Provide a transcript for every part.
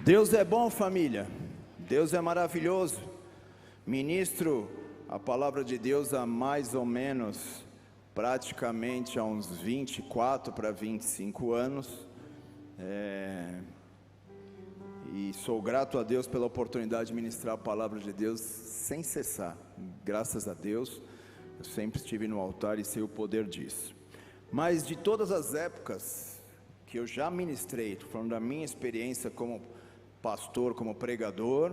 Deus é bom, família. Deus é maravilhoso. Ministro a palavra de Deus há mais ou menos, praticamente há uns 24 para 25 anos. E sou grato a Deus pela oportunidade de ministrar a palavra de Deus sem cessar. Graças a Deus, eu sempre estive no altar e sei o poder disso. Mas de todas as épocas que eu já ministrei, estou falando da minha experiência como pastor, como pregador,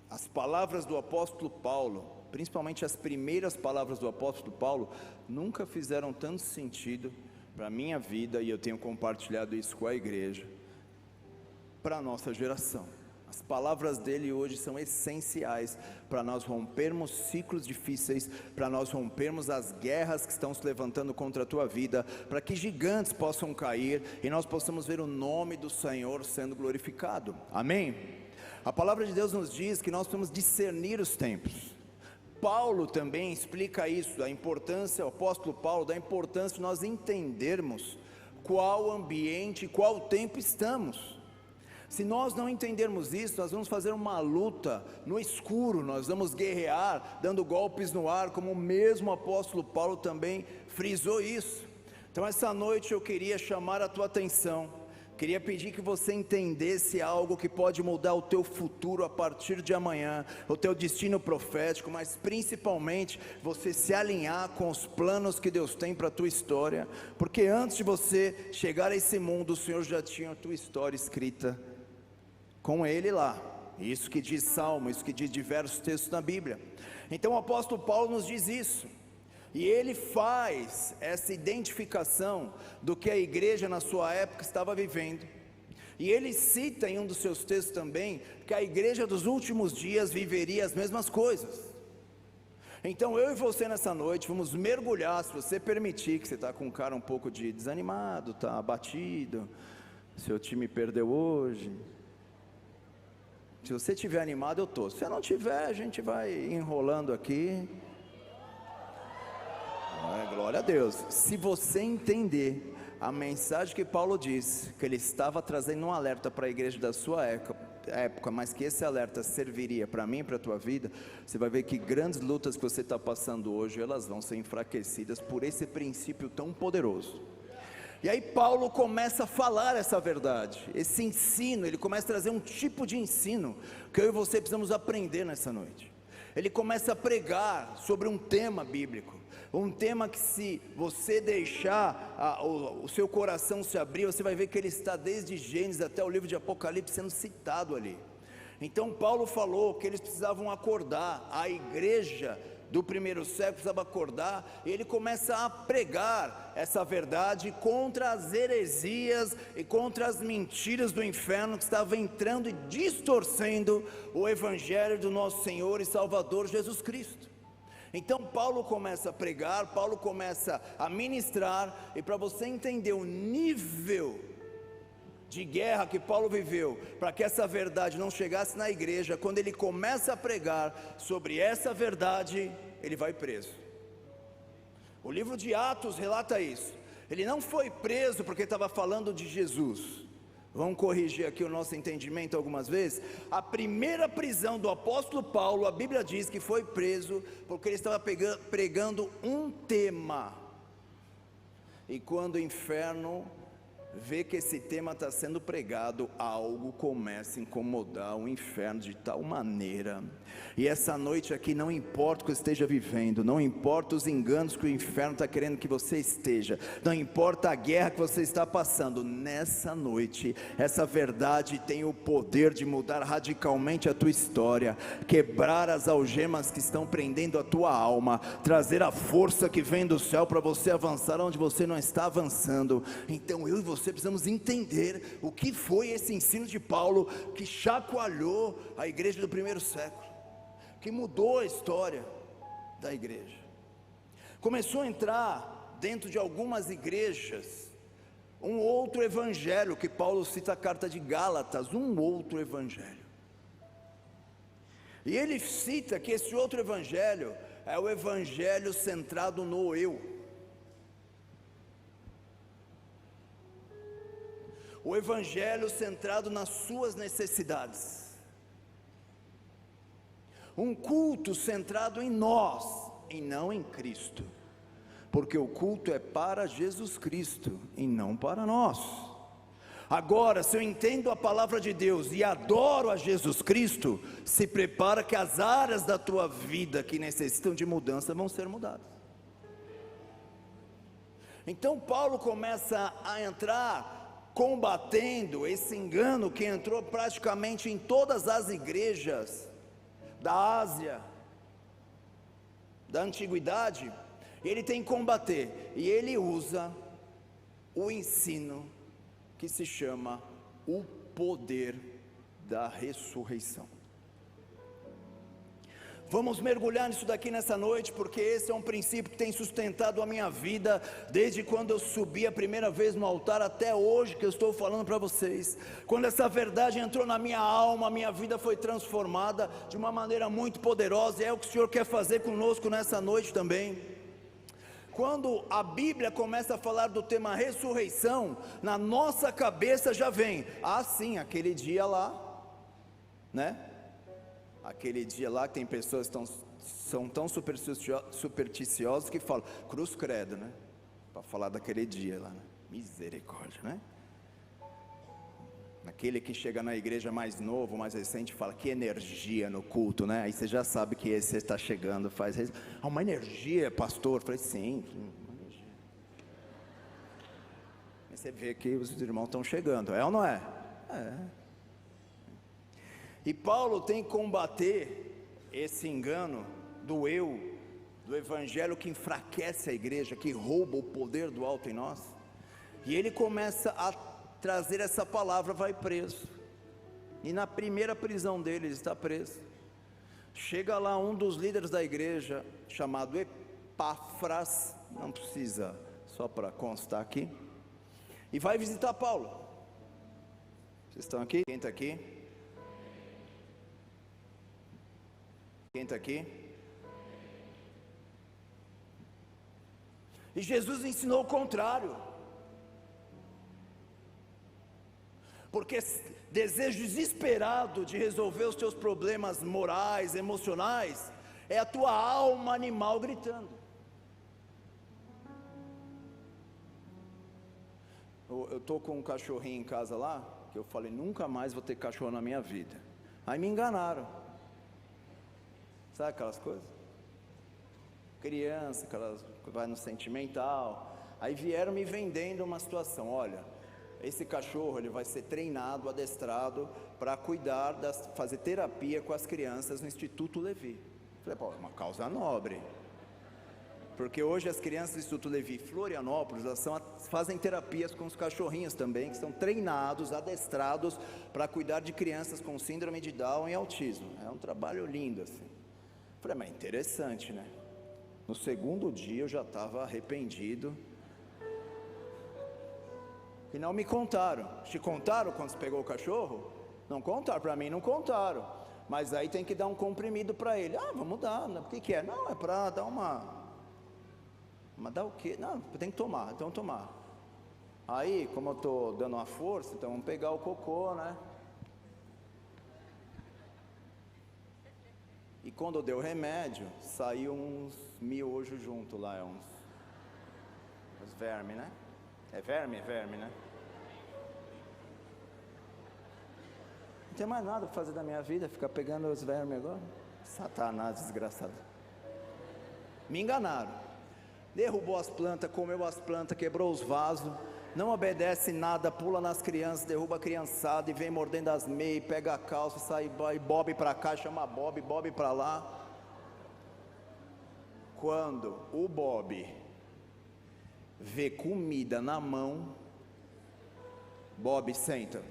as palavras do apóstolo Paulo, principalmente as primeiras palavras do apóstolo Paulo, nunca fizeram tanto sentido para a minha vida, e eu tenho compartilhado isso com a igreja, para a nossa geração. As palavras dele hoje são essenciais para nós rompermos ciclos difíceis, para nós rompermos as guerras que estão se levantando contra a tua vida, para que gigantes possam cair e nós possamos ver o nome do Senhor sendo glorificado. Amém? A palavra de Deus nos diz que nós precisamos discernir os tempos. Paulo também explica isso, a importância, o apóstolo Paulo, da importância de nós entendermos qual ambiente, qual tempo estamos. Se nós não entendermos isso, nós vamos fazer uma luta no escuro, nós vamos guerrear, dando golpes no ar, como o mesmo apóstolo Paulo também frisou isso. Então essa noite eu queria chamar a tua atenção, queria pedir que você entendesse algo que pode mudar o teu futuro a partir de amanhã, o teu destino profético, mas principalmente você se alinhar com os planos que Deus tem para a tua história, porque antes de você chegar a esse mundo, o Senhor já tinha a tua história escrita com Ele lá. Isso que diz Salmo, isso que diz diversos textos na Bíblia. Então o apóstolo Paulo nos diz isso, e ele faz essa identificação do que a igreja na sua época estava vivendo, e ele cita em um dos seus textos também, que a igreja dos últimos dias viveria as mesmas coisas. Então eu e você nessa noite vamos mergulhar, se você permitir, que você está com um cara um pouco de desanimado, está abatido, seu time perdeu hoje. Se você estiver animado, eu estou. Se você não tiver, a gente vai enrolando aqui. Glória a Deus. Se você entender a mensagem que Paulo disse, que ele estava trazendo um alerta para a igreja da sua época, mas que esse alerta serviria para mim e para a tua vida, você vai ver que grandes lutas que você está passando hoje, elas vão ser enfraquecidas por esse princípio tão poderoso. E aí Paulo começa a falar essa verdade, esse ensino, ele começa a trazer um tipo de ensino, que eu e você precisamos aprender nessa noite. Ele começa a pregar sobre um tema bíblico, um tema que, se você deixar o seu coração se abrir, você vai ver que ele está desde Gênesis até o livro de Apocalipse sendo citado ali. Então Paulo falou que eles precisavam acordar, a igreja do primeiro século precisava acordar, e ele começa a pregar essa verdade contra as heresias e contra as mentiras do inferno que estavam entrando e distorcendo o evangelho do nosso Senhor e Salvador Jesus Cristo. Então Paulo começa a pregar, Paulo começa a ministrar, e para você entender o nível de guerra que Paulo viveu, para que essa verdade não chegasse na igreja, quando ele começa a pregar sobre essa verdade, ele vai preso. O livro de Atos relata isso. Ele não foi preso porque estava falando de Jesus. Vamos corrigir aqui o nosso entendimento algumas vezes. A primeira prisão do apóstolo Paulo, a Bíblia diz que foi preso porque ele estava pregando um tema, e quando o inferno vê que esse tema está sendo pregado, algo começa a incomodar o inferno de tal maneira, e essa noite aqui, não importa o que você esteja vivendo, não importa os enganos que o inferno está querendo que você esteja, não importa a guerra que você está passando, nessa noite, essa verdade tem o poder de mudar radicalmente a tua história, quebrar as algemas que estão prendendo a tua alma, trazer a força que vem do céu para você avançar onde você não está avançando. Então eu e você precisamos entender o que foi esse ensino de Paulo, que chacoalhou a igreja do primeiro século, que mudou a história da igreja. Começou a entrar dentro de algumas igrejas um outro evangelho, que Paulo cita a carta de Gálatas, um outro evangelho, e ele cita que esse outro evangelho é o evangelho centrado no eu. O evangelho centrado nas suas necessidades. Um culto centrado em nós e não em Cristo. Porque o culto é para Jesus Cristo e não para nós. Agora, se eu entendo a palavra de Deus e adoro a Jesus Cristo, se prepara que as áreas da tua vida que necessitam de mudança vão ser mudadas. Então Paulo começa a entrar combatendo esse engano que entrou praticamente em todas as igrejas da Ásia, da antiguidade. Ele tem que combater, e ele usa o ensino que se chama o poder da ressurreição. Vamos mergulhar nisso daqui nessa noite, porque esse é um princípio que tem sustentado a minha vida, desde quando eu subi a primeira vez no altar, até hoje que eu estou falando para vocês. Quando essa verdade entrou na minha alma, a minha vida foi transformada de uma maneira muito poderosa, e é o que o Senhor quer fazer conosco nessa noite também. Quando a Bíblia começa a falar do tema ressurreição, na nossa cabeça já vem, sim, aquele dia lá, né? Aquele dia lá que tem pessoas que são tão supersticiosas que falam, cruz credo, né? Para falar daquele dia lá, né? Misericórdia, né? Aquele que chega na igreja mais novo, mais recente, fala, que energia no culto, né? Aí você já sabe que esse está chegando, faz, uma energia, pastor. Eu falei, sim, uma energia. Aí você vê que os irmãos estão chegando, é ou não é? É. E Paulo tem que combater esse engano do evangelho que enfraquece a igreja, que rouba o poder do alto em nós. E ele começa a trazer essa palavra, vai preso. E na primeira prisão dele, ele está preso. Chega lá um dos líderes da igreja, chamado Epáfras, não precisa, só para constar aqui, e vai visitar Paulo. Vocês estão aqui? Quem está aqui? Quem está aqui? E Jesus ensinou o contrário. Porque desejo desesperado de resolver os teus problemas morais, emocionais, é a tua alma animal gritando. Eu estou com um cachorrinho em casa lá, que eu falei, nunca mais vou ter cachorro na minha vida. Aí me enganaram. Sabe aquelas coisas? Criança, aquelas que vai no sentimental. Aí vieram me vendendo uma situação, olha, esse cachorro ele vai ser treinado, adestrado para cuidar, fazer terapia com as crianças no Instituto Levi. Falei, pô, é uma causa nobre. Porque hoje as crianças do Instituto Levi Florianópolis, elas fazem terapias com os cachorrinhos também, que estão treinados, adestrados para cuidar de crianças com síndrome de Down e autismo. É um trabalho lindo assim. Falei, mas interessante, né? No segundo dia eu já estava arrependido. E não me contaram. Te contaram quando você pegou o cachorro? Não contaram, para mim não contaram. Mas aí tem que dar um comprimido para ele. Vamos dar, o que é? Não, é para dar uma... Mas dá o quê? Não, tem que tomar, então tomar. Aí, como eu estou dando uma força, então vamos pegar o cocô, né? E quando eu dei o remédio, saiu uns miojos junto lá, uns vermes, né? É verme, né? Não tem mais nada para fazer da minha vida, ficar pegando os vermes agora. Satanás desgraçado. Me enganaram. Derrubou as plantas, comeu as plantas, quebrou os vasos. Não obedece nada, pula nas crianças, derruba a criançada e vem mordendo as meias, pega a calça, sai Bob para cá, chama Bob para lá. Quando o Bob vê comida na mão, Bob senta,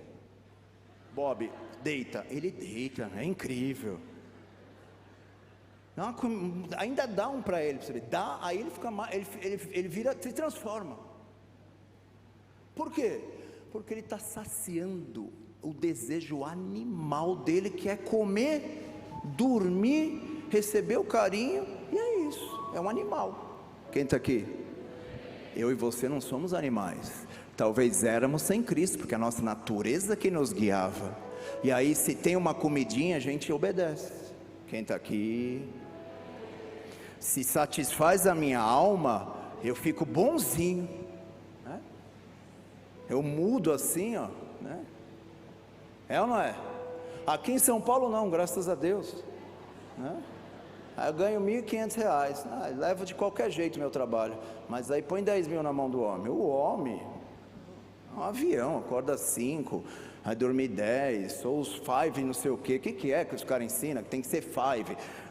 Bob deita, ele deita, é incrível. Não, ainda dá um para ele, dá, aí ele fica ele vira, se transforma. Por quê? Porque ele está saciando o desejo animal dele, que é comer, dormir, receber o carinho, e é isso, é um animal. Quem está aqui? Eu e você não somos animais. talvez éramos sem Cristo, porque a nossa natureza que nos guiava. E aí se tem uma comidinha, a gente obedece. Quem está aqui? Se satisfaz a minha alma, eu fico bonzinho, né? Eu mudo assim, ó, né? É ou não é? Aqui em São Paulo não, graças a Deus, né? Aí eu ganho R$1.500, levo de qualquer jeito o meu trabalho, mas aí põe 10 mil na mão do homem. O homem é um avião, acorda 5, vai dormir 10, ou os 5 não sei o que é que os caras ensinam, que tem que ser 5,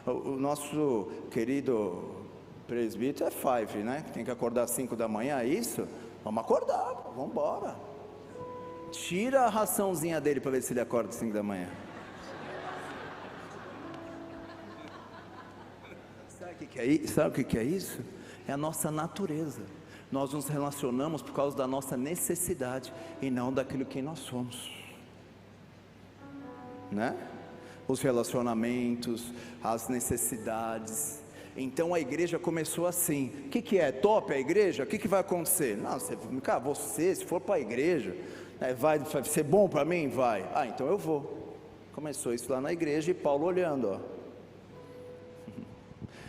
o nosso querido presbítero é 5, né, que tem que acordar 5 da manhã, é isso? Vamos acordar, vamos embora, tira a raçãozinha dele para ver se ele acorda 5 da manhã. Sabe o que é isso? É a nossa natureza. Nós nos relacionamos por causa da nossa necessidade e não daquilo que nós somos, né? Os relacionamentos, as necessidades. Então a igreja começou assim. O que é? Top a igreja? O que vai acontecer? Não, você se for para a igreja, vai ser bom para mim? Vai. Então eu vou. Começou isso lá na igreja e Paulo olhando, ó.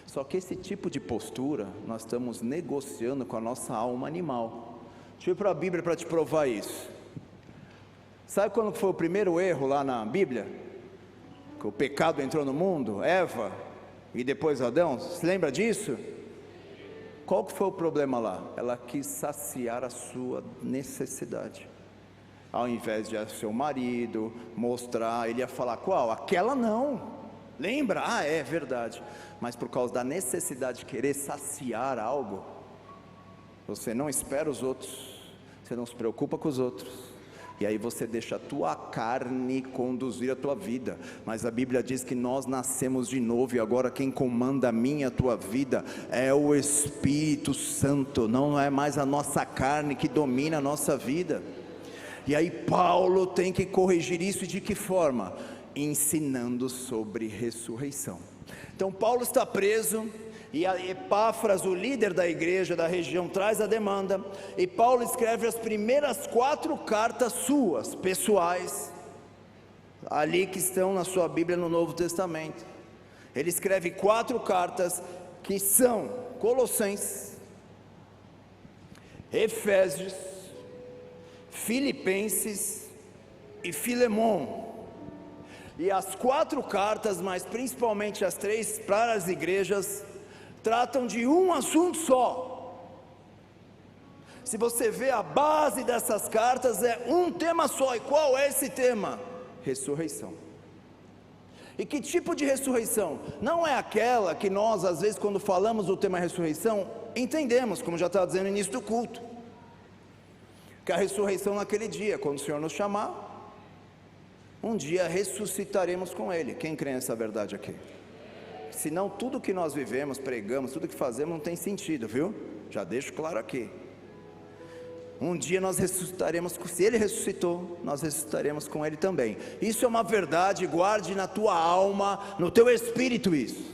Só que esse tipo de postura, nós estamos negociando com a nossa alma animal. Deixa eu ir para a Bíblia para te provar isso. Sabe quando foi o primeiro erro lá na Bíblia? Que o pecado entrou no mundo? Eva e depois Adão, se lembra disso? Qual que foi o problema lá? Ela quis saciar a sua necessidade. Ao invés de seu marido mostrar, ele ia falar, qual? Aquela não. Lembra? É verdade. Mas por causa da necessidade de querer saciar algo, você não espera os outros, você não se preocupa com os outros, e aí você deixa a tua carne conduzir a tua vida. Mas a Bíblia diz que nós nascemos de novo, e agora quem comanda a minha e a tua vida é o Espírito Santo, não é mais a nossa carne que domina a nossa vida. E aí Paulo tem que corrigir isso, e de que forma? Ensinando sobre ressurreição. Então Paulo está preso, e a Epáfras, o líder da igreja da região, traz a demanda, e Paulo escreve as primeiras 4 cartas suas, pessoais, ali que estão na sua Bíblia no Novo Testamento. Ele escreve 4 cartas, que são Colossenses, Efésios, Filipenses e Filemon. E as 4 cartas, mas principalmente as 3 para as igrejas, tratam de um assunto só. Se você vê a base dessas cartas, é um tema só. E qual é esse tema? Ressurreição. E que tipo de ressurreição? Não é aquela que nós, às vezes, quando falamos do tema ressurreição, entendemos, como já estava dizendo no início do culto, que a ressurreição naquele dia, quando o Senhor nos chamar, um dia ressuscitaremos com Ele. Quem crê nessa verdade aqui? Senão tudo que nós vivemos, pregamos, tudo que fazemos não tem sentido, viu? Já deixo claro aqui. Um dia nós ressuscitaremos, se Ele ressuscitou, nós ressuscitaremos com Ele também. Isso é uma verdade, guarde na tua alma, no teu espírito isso.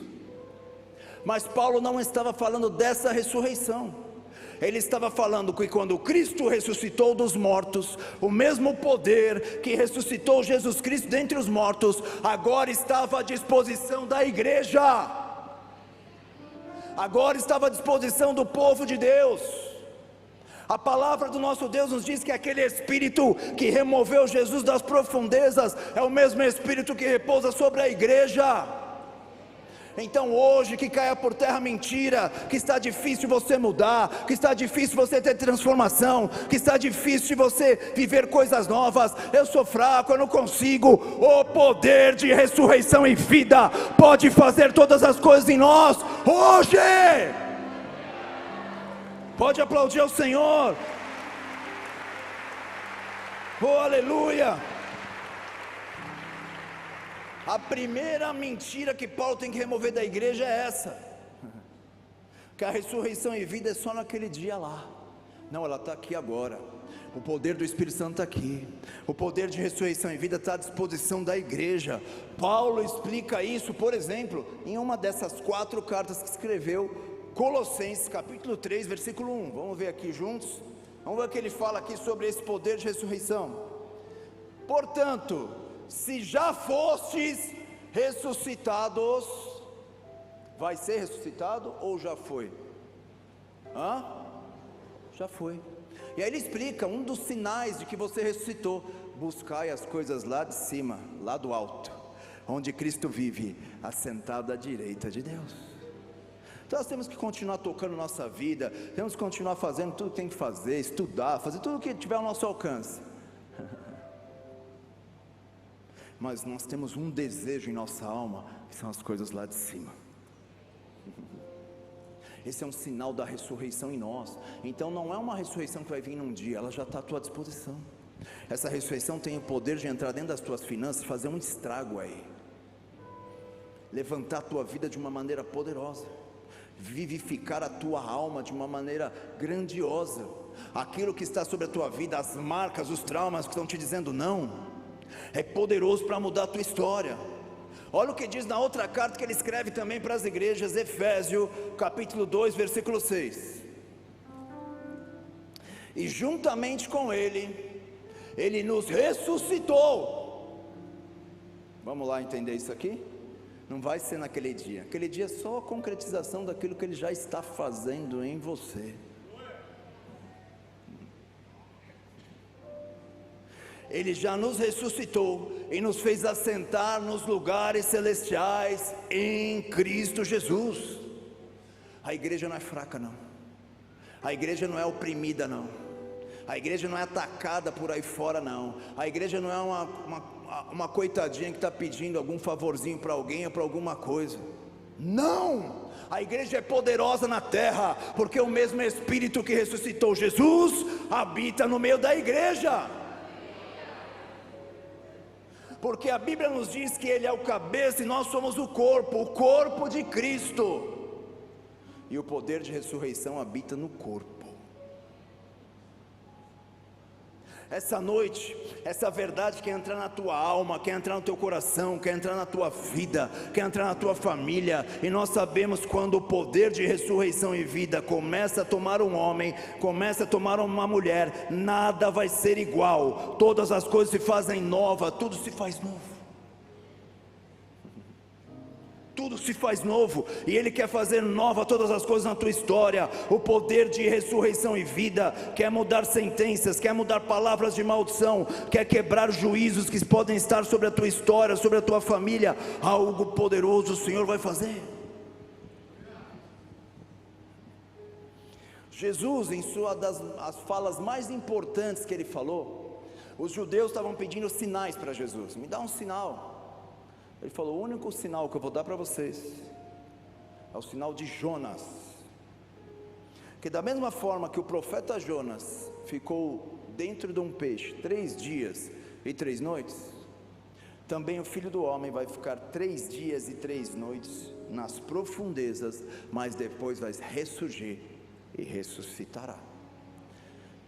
Mas Paulo não estava falando dessa ressurreição. Ele estava falando que quando Cristo ressuscitou dos mortos, o mesmo poder que ressuscitou Jesus Cristo dentre os mortos, agora estava à disposição da igreja, agora estava à disposição do povo de Deus. A palavra do nosso Deus nos diz que aquele Espírito que removeu Jesus das profundezas, é o mesmo Espírito que repousa sobre a igreja. Então hoje que caia por terra a mentira, que está difícil você mudar, que está difícil você ter transformação, que está difícil você viver coisas novas, eu sou fraco, eu não consigo. O poder de ressurreição e vida pode fazer todas as coisas em nós, hoje. Pode aplaudir ao Senhor. Oh, aleluia. A primeira mentira que Paulo tem que remover da igreja é essa, que a ressurreição e vida é só naquele dia lá. Não, ela está aqui agora. O poder do Espírito Santo está aqui. O poder de ressurreição e vida está à disposição da igreja. Paulo explica isso, por exemplo, em uma dessas 4 cartas que escreveu, Colossenses capítulo 3, versículo 1. Vamos ver aqui juntos. Vamos ver o que ele fala aqui sobre esse poder de ressurreição. Portanto, se já fostes ressuscitados, vai ser ressuscitado ou já foi? Já foi. E aí ele explica um dos sinais de que você ressuscitou: buscai as coisas lá de cima, lá do alto, onde Cristo vive, assentado à direita de Deus. Então nós temos que continuar tocando nossa vida, temos que continuar fazendo tudo que tem que fazer, estudar, fazer tudo o que tiver ao nosso alcance. Mas nós temos um desejo em nossa alma, que são as coisas lá de cima. Esse é um sinal da ressurreição em nós. Então não é uma ressurreição que vai vir num dia, ela já está à tua disposição. Essa ressurreição tem o poder de entrar dentro das tuas finanças, fazer um estrago aí, levantar a tua vida de uma maneira poderosa, vivificar a tua alma de uma maneira grandiosa. Aquilo que está sobre a tua vida, as marcas, os traumas que estão te dizendo não, é poderoso para mudar a tua história. Olha o que diz na outra carta que ele escreve também para as igrejas, Efésios capítulo 2, versículo 6. E juntamente com ele nos ressuscitou. Vamos lá entender isso aqui? Não vai ser naquele dia. Aquele dia é só a concretização daquilo que ele já está fazendo em você. Ele já nos ressuscitou e nos fez assentar nos lugares celestiais em Cristo Jesus. A igreja não é fraca não, a igreja não é oprimida não, a igreja não é atacada por aí fora não, a igreja não é uma coitadinha que está pedindo algum favorzinho para alguém ou para alguma coisa, não. A igreja é poderosa na terra, porque o mesmo Espírito que ressuscitou Jesus habita no meio da igreja. Porque a Bíblia nos diz que Ele é o cabeça e nós somos o corpo de Cristo, e o poder de ressurreição habita no corpo. Essa noite, essa verdade quer entrar na tua alma, quer entrar no teu coração, quer entrar na tua vida, quer entrar na tua família. E nós sabemos quando o poder de ressurreição e vida começa a tomar um homem, começa a tomar uma mulher, nada vai ser igual. Todas as coisas se fazem novas, tudo se faz novo. Tudo se faz novo, e Ele quer fazer nova todas as coisas na tua história. O poder de ressurreição e vida quer mudar sentenças, quer mudar palavras de maldição, quer quebrar juízos que podem estar sobre a tua história, sobre a tua família. Algo poderoso o Senhor vai fazer. Jesus, em as falas mais importantes que Ele falou, os judeus estavam pedindo sinais para Jesus. Me dá um sinal. Ele falou: o único sinal que eu vou dar para vocês é o sinal de Jonas. Que da mesma forma que o profeta Jonas ficou dentro de um peixe 3 dias e 3 noites, também o Filho do Homem vai ficar 3 dias e 3 noites nas profundezas, mas depois vai ressurgir e ressuscitará.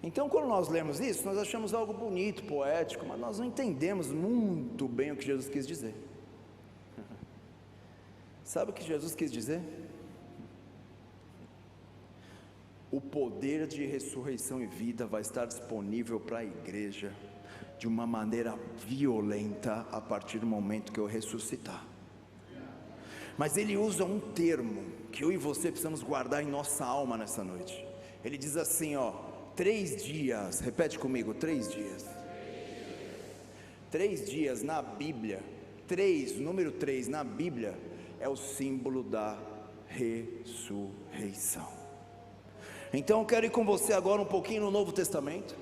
Então quando nós lemos isso, nós achamos algo bonito, poético, mas nós não entendemos muito bem o que Jesus quis dizer. Sabe o que Jesus quis dizer? O poder de ressurreição e vida vai estar disponível para a igreja de uma maneira violenta a partir do momento que eu ressuscitar. Mas ele usa um termo que eu e você precisamos guardar em nossa alma nessa noite. Ele diz assim, 3 dias, repete comigo, 3 dias. 3 dias na Bíblia, número 3 na Bíblia, é o símbolo da ressurreição. Então eu quero ir com você agora um pouquinho no Novo Testamento,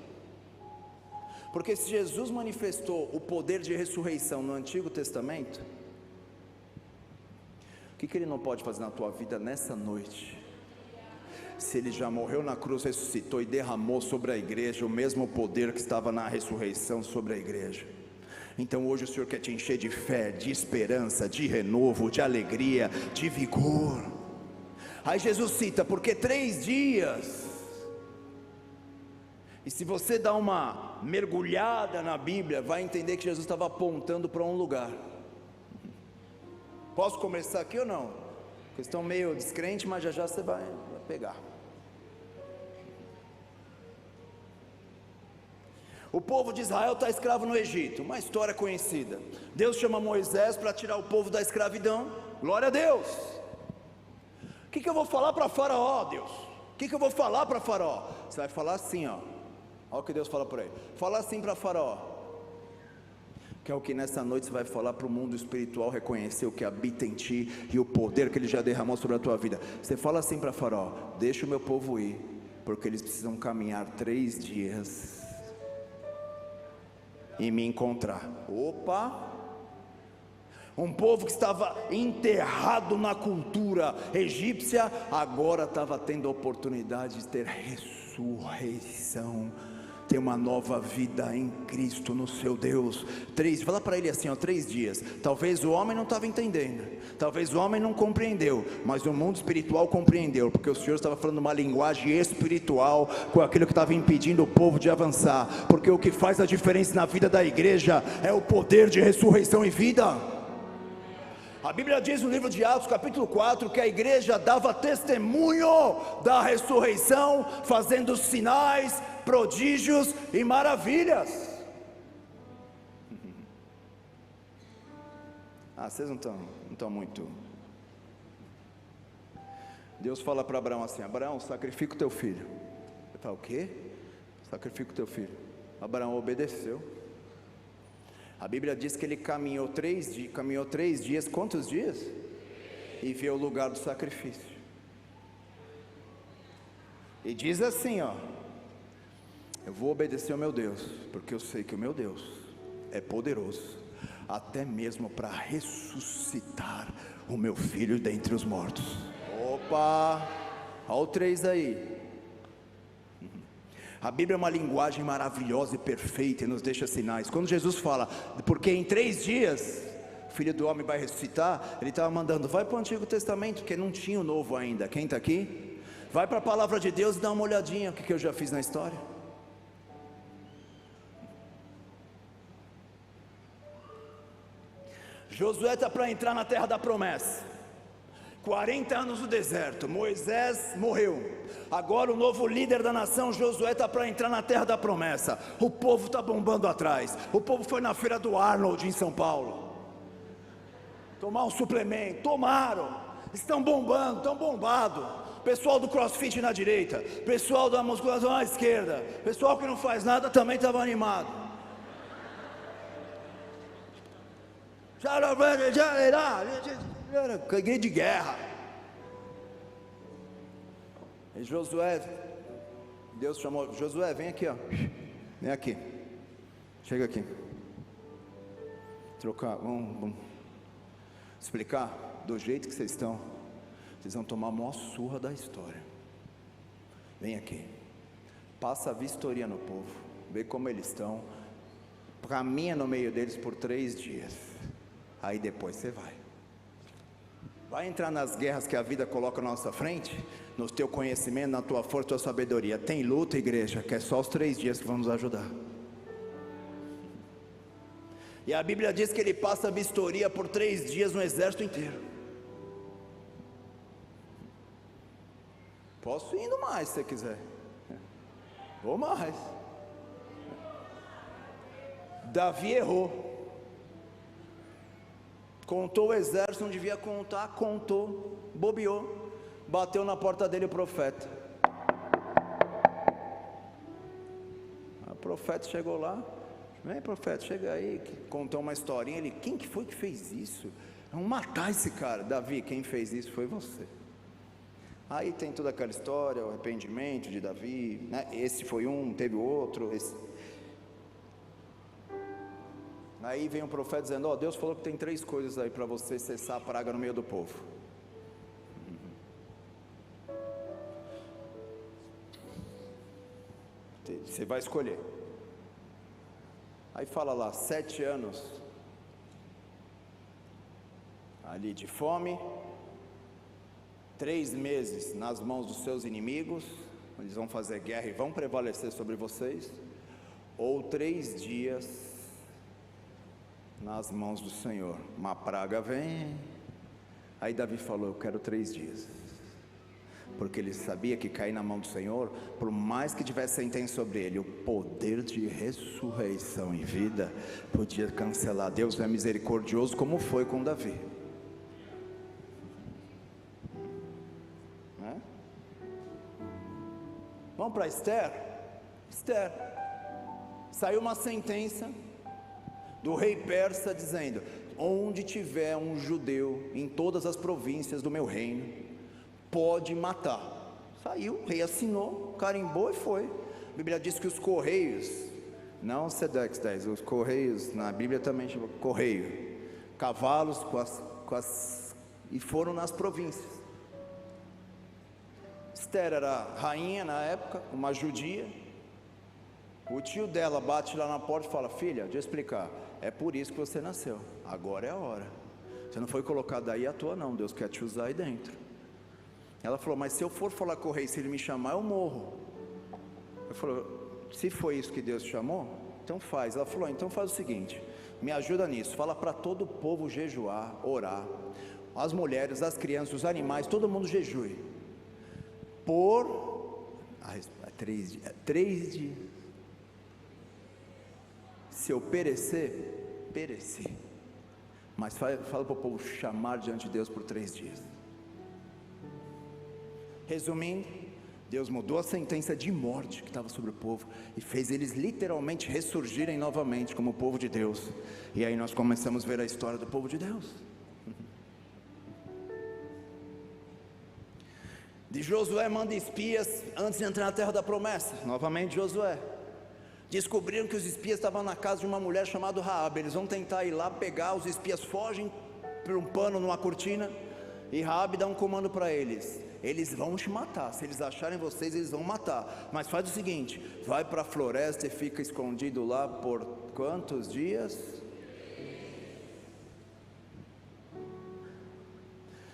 porque se Jesus manifestou o poder de ressurreição no Antigo Testamento, o que Ele não pode fazer na tua vida nessa noite? Se Ele já morreu na cruz, ressuscitou e derramou sobre a igreja o mesmo poder que estava na ressurreição sobre a igreja. Então hoje o Senhor quer te encher de fé, de esperança, de renovo, de alegria, de vigor. Aí Jesus cita, porque 3 dias. E se você dá uma mergulhada na Bíblia, vai entender que Jesus estava apontando para um lugar. Posso começar aqui ou não? Questão meio descrente, mas já você vai pegar. O povo de Israel está escravo no Egito, uma história conhecida. Deus chama Moisés para tirar o povo da escravidão. Glória a Deus. O que eu vou falar para Faraó, Deus? O que eu vou falar para Faraó? Você vai falar assim, ó. Olha o que Deus fala por aí. Fala assim para Faraó. Que é o que nessa noite você vai falar para o mundo espiritual reconhecer o que habita em ti e o poder que ele já derramou sobre a tua vida. Você fala assim para Faraó: deixa o meu povo ir, porque eles precisam caminhar 3 dias e me encontrar. Opa! Um povo que estava enterrado na cultura egípcia, agora estava tendo a oportunidade de ter ressurreição, ter uma nova vida em Cristo, no seu Deus. Fala para ele assim, 3 dias. Talvez o homem não estava entendendo, talvez o homem não compreendeu, mas o mundo espiritual compreendeu, porque o Senhor estava falando uma linguagem espiritual com aquilo que estava impedindo o povo de avançar, porque o que faz a diferença na vida da igreja é o poder de ressurreição e vida. A Bíblia diz no livro de Atos capítulo 4 que a igreja dava testemunho da ressurreição, fazendo sinais, prodígios e maravilhas. Vocês não estão muito. Deus fala para Abraão assim: Abraão, sacrifica o teu filho. Ele fala: o quê? Sacrifica o teu filho. Abraão obedeceu. A Bíblia diz que ele caminhou 3 dias, quantos dias? E viu o lugar do sacrifício. E diz assim, ó: eu vou obedecer ao meu Deus, porque eu sei que o meu Deus é poderoso, até mesmo para ressuscitar o meu filho dentre os mortos. Opa, olha o 3 aí. A Bíblia é uma linguagem maravilhosa e perfeita e nos deixa sinais. Quando Jesus fala, porque em 3 dias o Filho do Homem vai ressuscitar, ele estava mandando: vai para o Antigo Testamento, porque não tinha o Novo ainda. Quem está aqui? Vai para a Palavra de Deus e dá uma olhadinha, o que eu já fiz na história. Josué está para entrar na terra da promessa. 40 anos no deserto, Moisés morreu. Agora o novo líder da nação, Josué, está para entrar na terra da promessa. O povo está bombando atrás. O povo foi na feira do Arnold em São Paulo tomar um suplemento, tomaram, estão bombando, estão bombados. Pessoal do CrossFit na direita, pessoal da musculação à esquerda, pessoal que não faz nada também estava animado. Igreja de guerra. E Josué, Deus chamou: Josué, vem aqui, ó. Vem aqui, chega aqui. Trocar, vamos explicar. Do jeito que vocês estão, vocês vão tomar a maior surra da história. Vem aqui, passa a vistoria no povo, vê como eles estão, caminha no meio deles por 3 dias, aí depois você vai entrar nas guerras que a vida coloca na nossa frente, no teu conhecimento, na tua força, tua sabedoria. Tem luta, igreja, que é só os 3 dias que vão nos ajudar. E a Bíblia diz que ele passa a vistoria por 3 dias no exército inteiro. Posso ir indo mais se você quiser. Vou mais. Davi errou. Contou o exército, não devia contar, contou, bobeou, bateu na porta dele o profeta. O profeta chegou lá: vem, profeta, chega aí. Contou uma historinha. Ele: quem que foi que fez isso? Vamos matar esse cara. Davi, quem fez isso foi você. Aí tem toda aquela história, o arrependimento de Davi, né? Esse foi um, teve outro, Aí vem um profeta dizendo: Deus falou que tem 3 coisas aí para você cessar a praga no meio do povo. Você vai escolher. Aí fala lá: 7 anos ali de fome, 3 meses nas mãos dos seus inimigos, eles vão fazer guerra e vão prevalecer sobre vocês, ou 3 dias nas mãos do Senhor. Uma praga vem. Aí Davi falou: eu quero 3 dias. porque ele sabia que cair na mão do Senhor, por mais que tivesse sentença sobre ele, o poder de ressurreição e vida podia cancelar. Deus é misericordioso, como foi com Davi. Vamos para Esther. Esther, saiu uma sentença do rei persa dizendo: onde tiver um judeu em todas as províncias do meu reino, pode matar. Saiu, o rei assinou, carimbou e foi. A Bíblia diz que os correios, não Sedex 10, os correios, na Bíblia também chama correio, cavalos e foram nas províncias. Esther era rainha na época, uma judia. O tio dela bate lá na porta e fala: filha, deixa eu explicar, é por isso que você nasceu, agora é a hora, você não foi colocada aí à toa não, Deus quer te usar aí dentro. Ela falou: mas se eu for falar com o rei, se ele me chamar, eu morro. Ele falou: se foi isso que Deus chamou, então faz. Ela falou: então faz o seguinte, me ajuda nisso, fala para todo o povo jejuar, orar, as mulheres, as crianças, os animais, todo mundo jejue por 3 dias. Se eu perecer, pereci, mas fala para o povo chamar diante de Deus por 3 dias. Resumindo, Deus mudou a sentença de morte que estava sobre o povo e fez eles literalmente ressurgirem novamente como o povo de Deus. E aí nós começamos a ver a história do povo de Deus. De Josué manda espias antes de entrar na terra da promessa. Novamente Josué. Descobriram que os espias estavam na casa de uma mulher chamada Raabe. Eles vão tentar ir lá pegar, os espias fogem por um pano numa cortina, e Raabe dá um comando para eles: eles vão te matar, se eles acharem vocês, eles vão matar, mas faz o seguinte, vai para a floresta e fica escondido lá por quantos dias?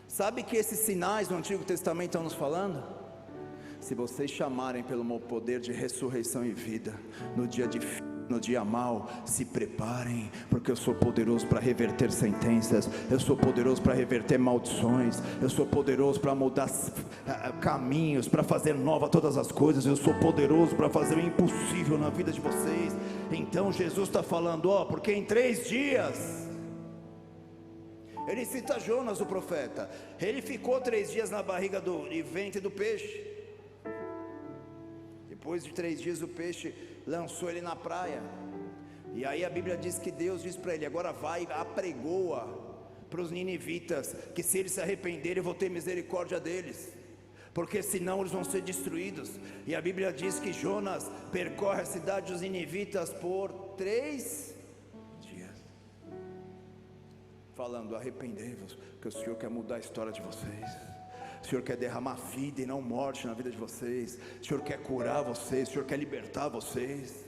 Sabe que esses sinais do Antigo Testamento estão nos falando? Se vocês chamarem pelo meu poder de ressurreição e vida, no dia mau, se preparem, porque eu sou poderoso para reverter sentenças, eu sou poderoso para reverter maldições, eu sou poderoso para mudar caminhos, para fazer nova todas as coisas, eu sou poderoso para fazer o impossível na vida de vocês. Então Jesus está falando, porque em 3 dias... Ele cita Jonas, o profeta. Ele ficou 3 dias na barriga e ventre do peixe. Depois de 3 dias o peixe lançou ele na praia. E aí a Bíblia diz que Deus diz para ele: agora vai, apregoa para os ninivitas, que se eles se arrependerem eu vou ter misericórdia deles, porque senão eles vão ser destruídos. E a Bíblia diz que Jonas percorre a cidade dos ninivitas por 3 falando: arrependei-vos, que o Senhor quer mudar a história de vocês, o Senhor quer derramar vida e não morte na vida de vocês, o Senhor quer curar vocês, o Senhor quer libertar vocês.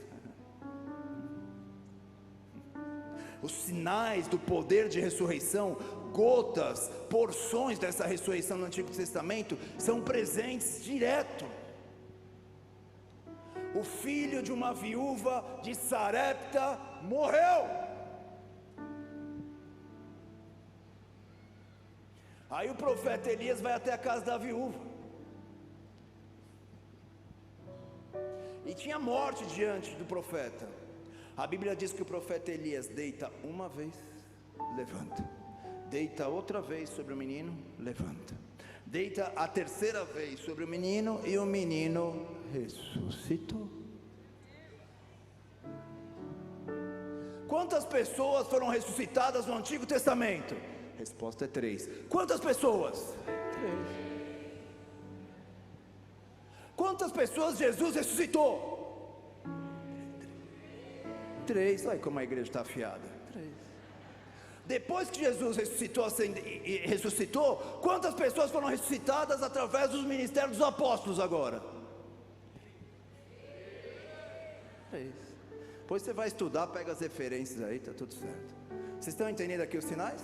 Os sinais do poder de ressurreição, gotas, porções dessa ressurreição no Antigo Testamento, são presentes direto. O filho de uma viúva de Sarepta morreu. Aí o profeta Elias vai até a casa da viúva, e tinha morte diante do profeta. A Bíblia diz que o profeta Elias deita uma vez, levanta, deita outra vez sobre o menino, levanta, deita a terceira vez sobre o menino, e o menino ressuscitou. Quantas pessoas foram ressuscitadas no Antigo Testamento? Resposta é 3. Quantas pessoas? 3. Quantas pessoas Jesus ressuscitou? 3. Olha como a igreja está afiada. 3. Depois que Jesus ressuscitou, quantas pessoas foram ressuscitadas através dos ministérios dos apóstolos agora? 3. Depois você vai estudar, pega as referências aí, está tudo certo. Vocês estão entendendo aqui os sinais?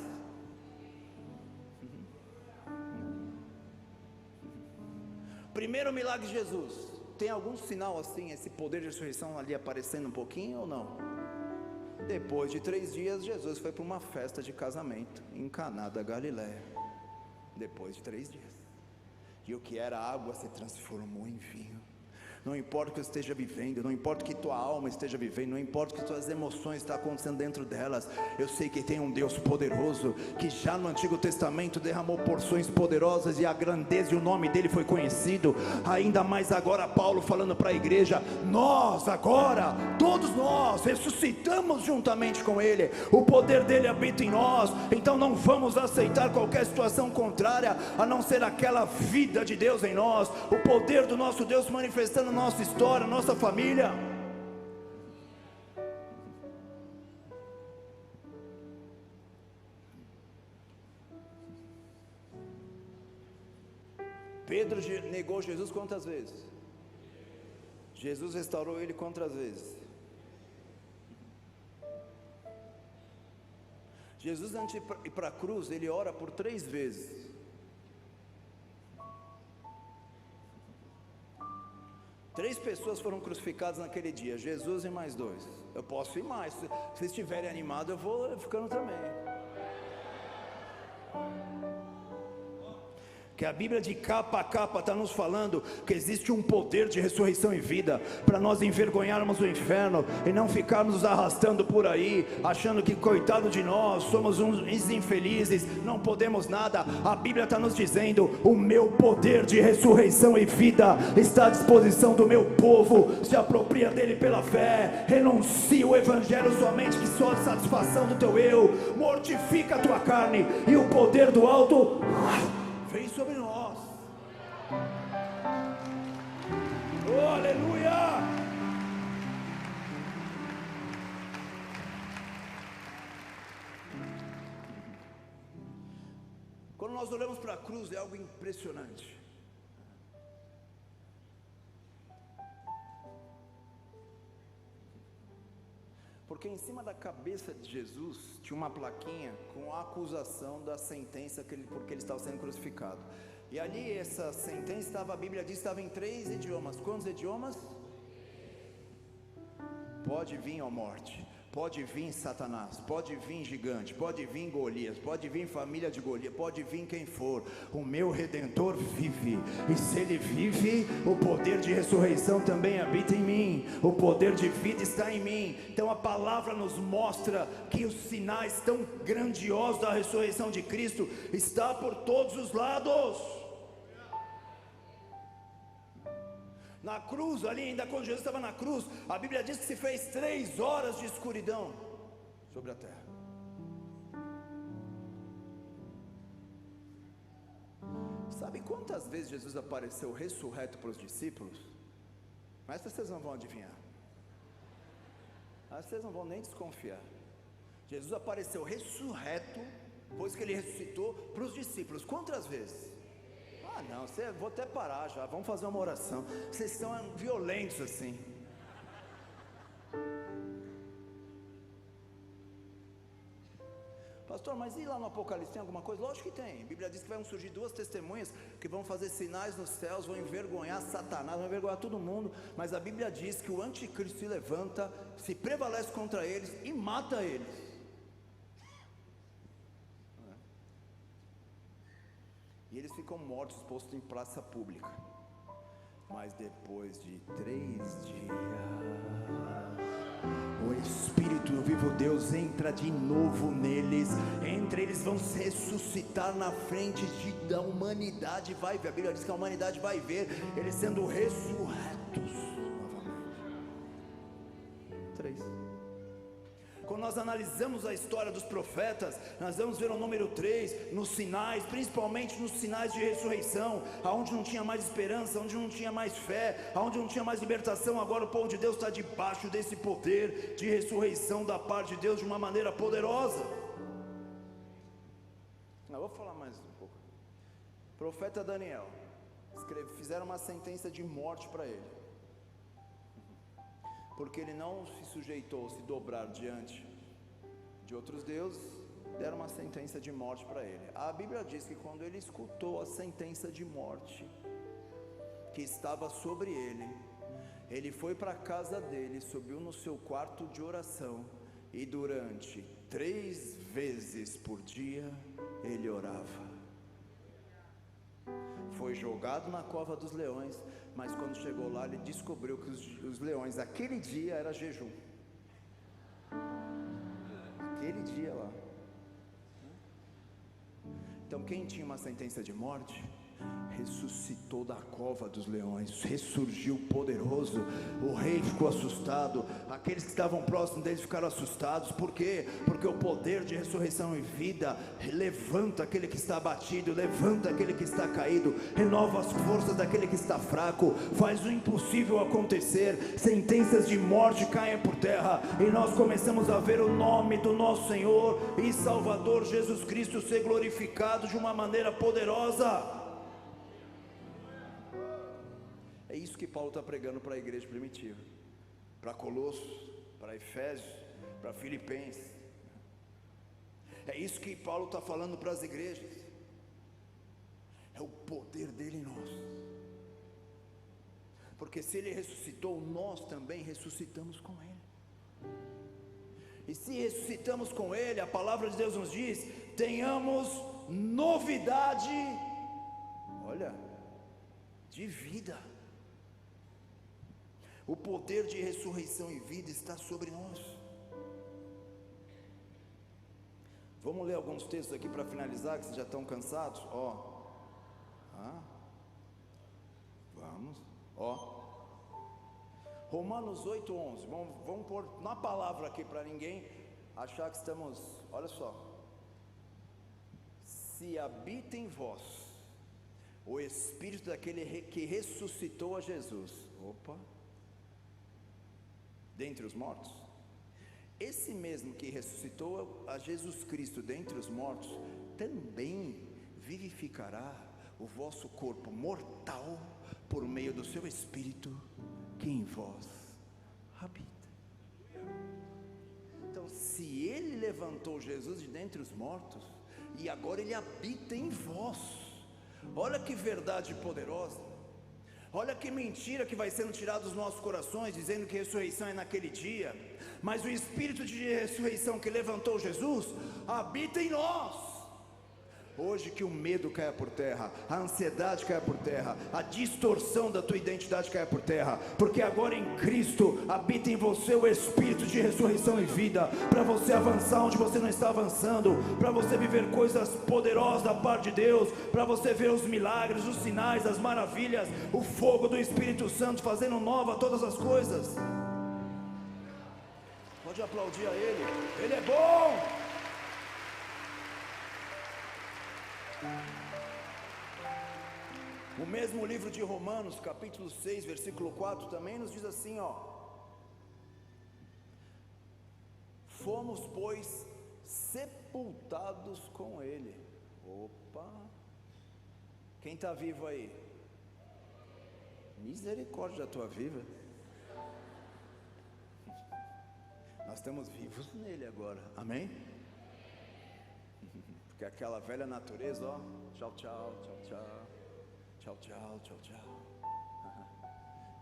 Primeiro milagre de Jesus, tem algum sinal assim, esse poder de ressurreição ali aparecendo um pouquinho ou não? Depois de 3 dias, Jesus foi para uma festa de casamento em Caná da Galileia. Depois de 3 dias, e o que era água se transformou em vinho. Não importa o que eu esteja vivendo, não importa o que tua alma esteja vivendo, não importa o que tuas emoções estão acontecendo dentro delas, eu sei que tem um Deus poderoso, que já no Antigo Testamento derramou porções poderosas, e a grandeza e o nome dele foi conhecido. Ainda mais agora Paulo falando para a igreja: nós agora, todos nós ressuscitamos juntamente com ele, o poder dele habita em nós, então não vamos aceitar qualquer situação contrária, a não ser aquela vida de Deus em nós, o poder do nosso Deus manifestando nossa história, nossa família. Pedro negou Jesus quantas vezes? Jesus restaurou ele quantas vezes? Jesus, antes de ir para a cruz, ele ora por 3 vezes. 3 pessoas foram crucificadas naquele dia, Jesus e mais 2. Eu posso ir mais, se vocês estiverem animados, eu vou ficando também. Que a Bíblia de capa a capa está nos falando que existe um poder de ressurreição e vida, para nós envergonharmos o inferno e não ficarmos nos arrastando por aí, achando que coitado de nós, somos uns infelizes, não podemos nada. A Bíblia está nos dizendo: o meu poder de ressurreição e vida está à disposição do meu povo, se apropria dele pela fé, renuncia o evangelho somente, que só a satisfação do teu eu, mortifica a tua carne, e o poder do alto vem sobre nós. Oh, aleluia! Quando nós olhamos para a cruz, é algo impressionante. Porque em cima da cabeça de Jesus tinha uma plaquinha com a acusação da sentença porque ele estava sendo crucificado. E ali essa sentença estava, a Bíblia diz, estava em 3 idiomas. Quantos idiomas? Pode vir, ó morte, pode vir Satanás, pode vir gigante, pode vir Golias, pode vir família de Golias, pode vir quem for, o meu Redentor vive, e se ele vive, o poder de ressurreição também habita em mim, o poder de vida está em mim. Então a palavra nos mostra que os sinais tão grandiosos da ressurreição de Cristo está por todos os lados. Na cruz, ali ainda quando Jesus estava na cruz, a Bíblia diz que se fez 3 horas de escuridão sobre a terra. Sabe quantas vezes Jesus apareceu ressurreto para os discípulos? Mas vocês não vão adivinhar, mas vocês não vão nem desconfiar. Jesus apareceu ressurreto, pois que ele ressuscitou, para os discípulos. Quantas vezes? Ah não, vou até parar já, vamos fazer uma oração. Vocês são violentos assim. Pastor, mas e lá no Apocalipse tem alguma coisa? Lógico que tem. A Bíblia diz que vão surgir 2 testemunhas que vão fazer sinais nos céus, vão envergonhar Satanás, vão envergonhar todo mundo. Mas a Bíblia diz que o anticristo se levanta, se prevalece contra eles e mata eles. E eles ficam mortos, postos em praça pública. Mas depois de 3 dias, o Espírito do vivo Deus entra de novo neles. Entre eles vão se ressuscitar na frente da humanidade. Vai ver, a Bíblia diz que a humanidade vai ver eles sendo ressurretos novamente. 3. Quando nós analisamos a história dos profetas, nós vamos ver o número 3 nos sinais, principalmente nos sinais de ressurreição, aonde não tinha mais esperança, onde não tinha mais fé, aonde não tinha mais libertação. Agora o povo de Deus está debaixo desse poder de ressurreição da parte de Deus de uma maneira poderosa. Eu vou falar mais um pouco. Profeta Daniel, fizeram uma sentença de morte para ele, porque ele não se sujeitou a se dobrar diante de outros deuses. Deram uma sentença de morte para ele. A Bíblia diz que quando ele escutou a sentença de morte que estava sobre ele, ele foi para a casa dele, subiu no seu quarto de oração, e durante 3 vezes por dia ele orava. Foi jogado na cova dos leões, mas quando chegou lá ele descobriu que os leões, aquele dia era jejum. Aquele dia lá. Então quem tinha uma sentença de morte, ressuscitou da cova dos leões, ressurgiu poderoso. O rei ficou assustado, aqueles que estavam próximos deles ficaram assustados. Por quê? Porque o poder de ressurreição e vida levanta aquele que está abatido, levanta aquele que está caído, renova as forças daquele que está fraco, faz o impossível acontecer. Sentenças de morte caem por terra, e nós começamos a ver o nome do nosso Senhor e Salvador Jesus Cristo ser glorificado de uma maneira poderosa. É isso que Paulo está pregando para a igreja primitiva, para Colossos, para Efésios, para Filipenses. É isso que Paulo está falando para as igrejas. É o poder dele em nós. Porque se ele ressuscitou, nós também ressuscitamos com ele. E se ressuscitamos com ele, a palavra de Deus nos diz: tenhamos novidade, olha, de vida. O poder de ressurreição e vida está sobre nós. Vamos ler alguns textos aqui para finalizar, que vocês já estão cansados. Vamos. Romanos 8:11. Vamos pôr na palavra aqui para ninguém achar que estamos. Olha só. Se habita em vós o Espírito daquele que ressuscitou a Jesus. Dentre os mortos, esse mesmo que ressuscitou a Jesus Cristo dentre os mortos, também vivificará o vosso corpo mortal, por meio do seu Espírito, que em vós habita. Então, se ele levantou Jesus de dentre os mortos, e agora ele habita em vós, olha que verdade poderosa. Olha que mentira que vai sendo tirada dos nossos corações, dizendo que ressurreição é naquele dia. Mas o Espírito de ressurreição que levantou Jesus habita em nós. Hoje que o medo caia por terra, a ansiedade caia por terra, a distorção da tua identidade caia por terra, porque agora em Cristo habita em você o Espírito de ressurreição e vida, para você avançar onde você não está avançando, para você viver coisas poderosas da parte de Deus, para você ver os milagres, os sinais, as maravilhas, o fogo do Espírito Santo fazendo nova todas as coisas. Pode aplaudir a Ele é bom. O mesmo livro de Romanos, capítulo 6, versículo 4, também nos diz assim, fomos, pois, sepultados com Ele. Quem está vivo aí? Misericórdia da tua vida. Nós estamos vivos nele agora, amém? Porque aquela velha natureza, tchau, tchau, tchau, tchau. Tchau, tchau, tchau, tchau.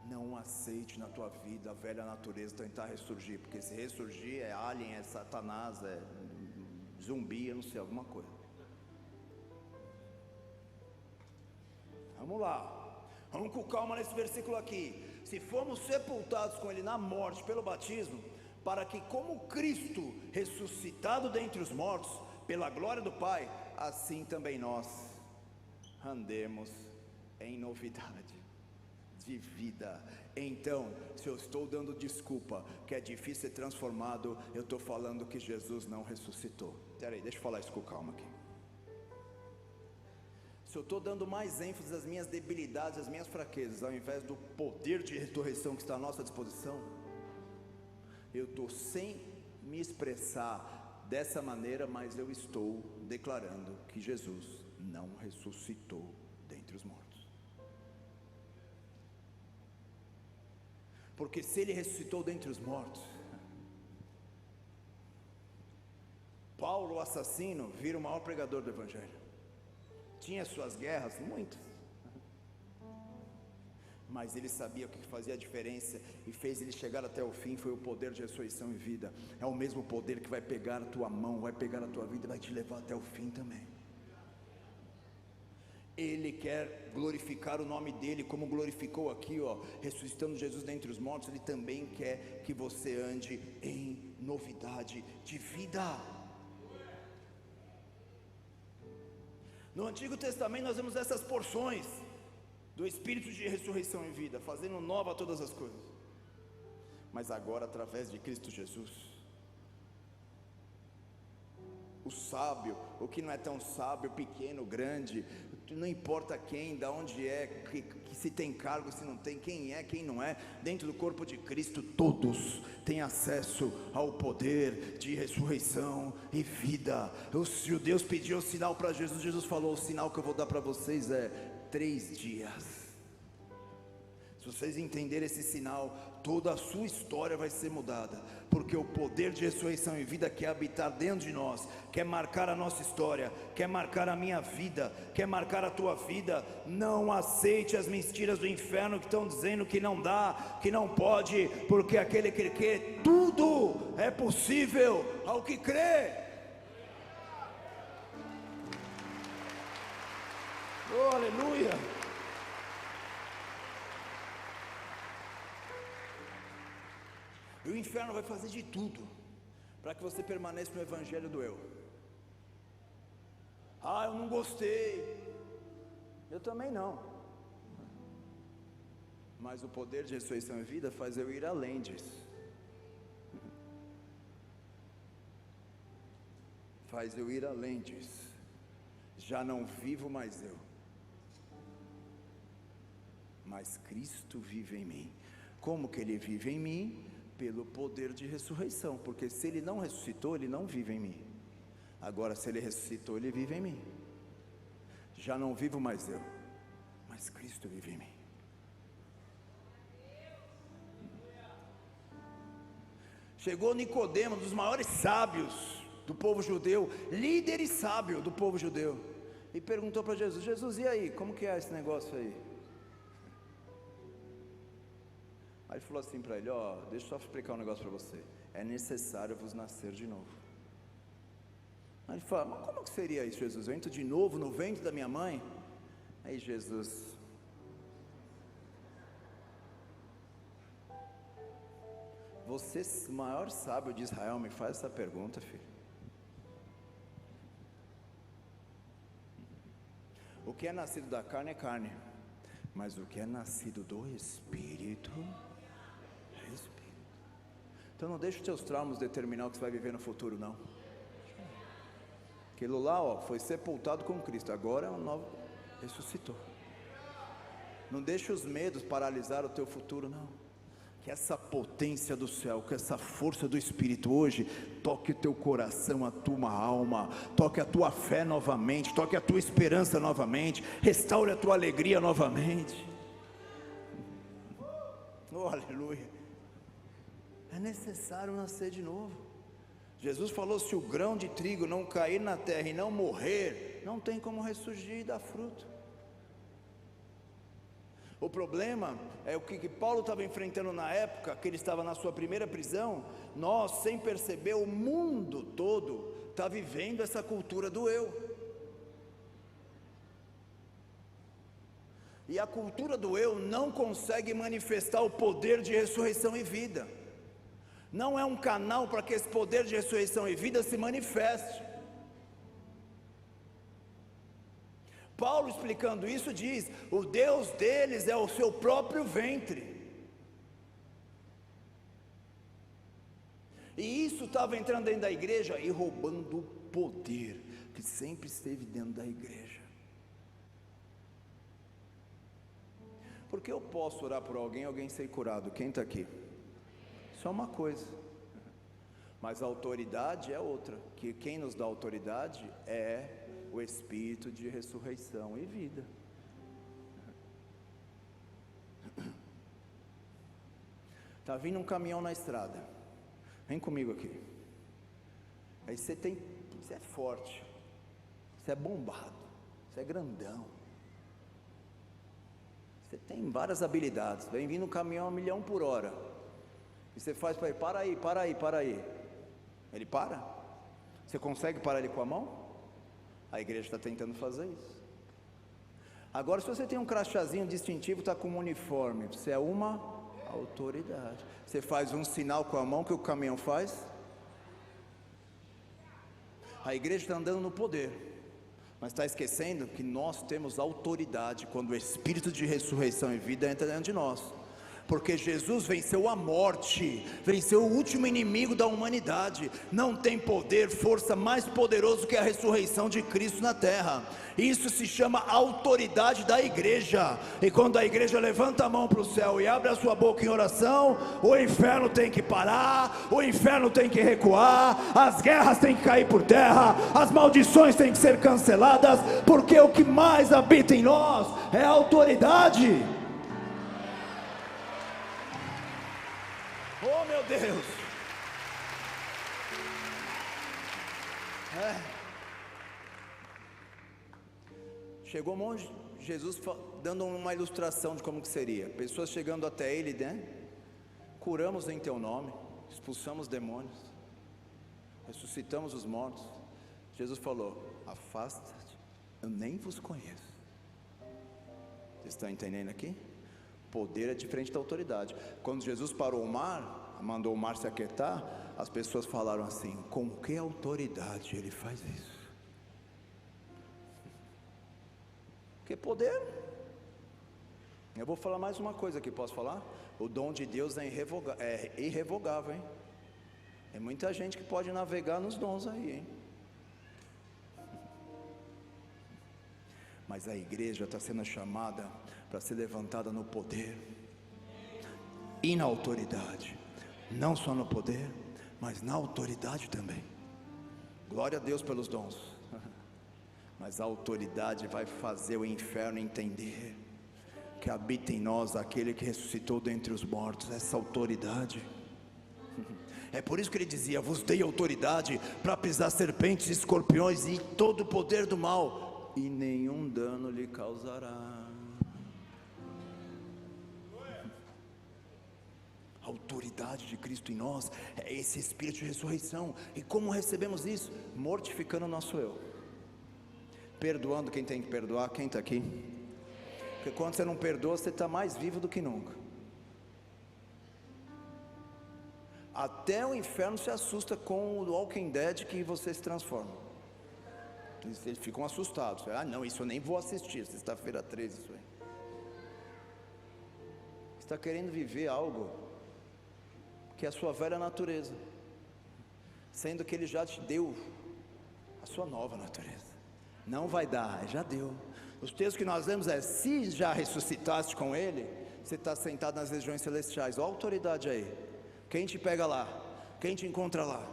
Não aceite na tua vida a velha natureza tentar ressurgir, porque se ressurgir é alien, é Satanás, é zumbi, eu não sei, alguma coisa. Vamos lá, vamos com calma nesse versículo aqui. Se fomos sepultados com Ele na morte pelo batismo, para que como Cristo ressuscitado dentre os mortos pela glória do Pai, assim também nós andemos em novidade de vida. Então, se eu estou dando desculpa que é difícil ser transformado, eu estou falando que Jesus não ressuscitou. Espera aí, deixa eu falar isso com calma aqui. Se eu estou dando mais ênfase às minhas debilidades, às minhas fraquezas, ao invés do poder de ressurreição que está à nossa disposição, eu estou sem me expressar dessa maneira, mas eu estou declarando que Jesus não ressuscitou dentre os mortos. Porque se Ele ressuscitou dentre os mortos, Paulo, o assassino, vira o maior pregador do Evangelho. Tinha suas guerras, muitas, mas ele sabia o que fazia a diferença e fez ele chegar até o fim. Foi o poder de ressurreição e vida. É o mesmo poder que vai pegar a tua mão, vai pegar a tua vida e vai te levar até o fim também. Ele quer glorificar o nome dele, como glorificou aqui, ressuscitando Jesus dentre os mortos. Ele também quer que você ande em novidade de vida. No Antigo Testamento nós vemos essas porções do Espírito de ressurreição e vida, fazendo nova todas as coisas. Mas agora, através de Cristo Jesus, o sábio, o que não é tão sábio, pequeno, grande, não importa quem, da onde é, que se tem cargo, se não tem, quem é, quem não é, dentro do corpo de Cristo, todos têm acesso ao poder de ressurreição e vida. Os judeus pediram o sinal para Jesus, Jesus falou: o sinal que eu vou dar para vocês é 3 dias. Se vocês entenderem esse sinal, toda a sua história vai ser mudada, porque o poder de ressurreição e vida quer habitar dentro de nós, quer marcar a nossa história, quer marcar a minha vida, quer marcar a tua vida. Não aceite as mentiras do inferno que estão dizendo que não dá, que não pode, porque aquele que crê, tudo é possível ao que crê. Oh, aleluia! E o inferno vai fazer de tudo para que você permaneça no evangelho do eu. Eu não gostei. Eu também não. Mas o poder de ressurreição e vida faz eu ir além disso. Faz eu ir além disso. Já não vivo mais eu, mas Cristo vive em mim. Como que Ele vive em mim? Pelo poder de ressurreição, porque se Ele não ressuscitou, Ele não vive em mim. Agora, se Ele ressuscitou, Ele vive em mim. Já não vivo mais eu, mas Cristo vive em mim. Chegou Nicodemo, um dos maiores sábios do povo judeu, líder e sábio do povo judeu, e perguntou para Jesus: Jesus, e aí, como que é esse negócio aí? Aí ele falou assim para ele: deixa eu só explicar um negócio para você, é necessário vos nascer de novo. Aí ele fala: mas como que seria isso, Jesus? Eu entro de novo no ventre da minha mãe? Aí Jesus: você, maior sábio de Israel, me faz essa pergunta, filho. O que é nascido da carne é carne, mas o que é nascido do Espírito é Espírito. Então não deixe os teus traumas determinar o que você vai viver no futuro, não. Aquilo lá, foi sepultado com Cristo, agora é um novo, ressuscitou. Não deixe os medos paralisar o teu futuro, não. Que essa potência do céu, que essa força do Espírito hoje toque o teu coração, a tua alma, toque a tua fé novamente, toque a tua esperança novamente, restaure a tua alegria novamente. Oh, aleluia. É necessário nascer de novo. Jesus falou: se o grão de trigo não cair na terra e não morrer, não tem como ressurgir e dar fruto. O problema é o que Paulo estava enfrentando na época, que ele estava na sua primeira prisão. Nós, sem perceber, o mundo todo está vivendo essa cultura do eu. E a cultura do eu não consegue manifestar o poder de ressurreição e vida. Não é um canal para que esse poder de ressurreição e vida se manifeste. Paulo, explicando isso, diz: o Deus deles é o seu próprio ventre. E isso estava entrando dentro da igreja e roubando o poder que sempre esteve dentro da igreja. Porque eu posso orar por alguém ser curado. Quem está aqui? Isso é uma coisa, mas a autoridade é outra. Que quem nos dá autoridade é o Espírito de ressurreição e vida. Está vindo um caminhão na estrada, vem comigo aqui. Aí você é forte, você é bombado, você é grandão, você tem várias habilidades. Vem vindo um caminhão a 1.000.000 por hora, e você faz para ele: para aí. Ele para? Você consegue parar ele com a mão? A igreja está tentando fazer isso. Agora, se você tem um crachazinho distintivo, está com um uniforme, você é uma autoridade. Você faz um sinal com a mão, que o caminhão faz. A igreja está andando no poder, mas está esquecendo que nós temos autoridade quando o Espírito de ressurreição e vida entra dentro de nós. Porque Jesus venceu a morte, venceu o último inimigo da humanidade. Não tem poder, força mais poderoso que a ressurreição de Cristo na terra. Isso se chama autoridade da igreja. E quando a igreja levanta a mão para o céu e abre a sua boca em oração, o inferno tem que parar, o inferno tem que recuar, as guerras têm que cair por terra, as maldições têm que ser canceladas, porque o que mais habita em nós é a autoridade. Oh, meu Deus! Chegou um monte, Jesus dando uma ilustração de como que seria. Pessoas chegando até Ele, né? Curamos em Teu nome, expulsamos demônios, ressuscitamos os mortos. Jesus falou: afasta-te, eu nem vos conheço. Vocês estão entendendo aqui? Poder é diferente da autoridade. Quando Jesus parou o mar, mandou o mar se aquietar, as pessoas falaram assim: com que autoridade ele faz isso? Que poder? Eu vou falar mais uma coisa aqui, posso falar? O dom de Deus é irrevogável, hein? Tem muita gente que pode navegar nos dons aí, hein? Mas a igreja está sendo chamada para ser levantada no poder e na autoridade. Não só no poder, mas na autoridade também. Glória a Deus pelos dons. Mas a autoridade vai fazer o inferno entender que habita em nós aquele que ressuscitou dentre os mortos. Essa autoridade. É por isso que ele dizia: vos dei autoridade para pisar serpentes, escorpiões e todo o poder do mal, e nenhum dano lhe causará. A autoridade de Cristo em nós é esse Espírito de ressurreição. E como recebemos isso? Mortificando o nosso eu, perdoando quem tem que perdoar. Quem está aqui? Porque quando você não perdoa, você está mais vivo do que nunca. Até o inferno se assusta com o Walking Dead que você se transforma. Eles ficam assustados. Ah, não, isso eu nem vou assistir. Sexta-feira 13, isso aí. Você está querendo viver algo que é a sua velha natureza, sendo que Ele já te deu a sua nova natureza. Não vai dar, já deu. Os textos que nós lemos se já ressuscitaste com Ele, você está sentado nas regiões celestiais. Olha a autoridade aí. Quem te pega lá? Quem te encontra lá?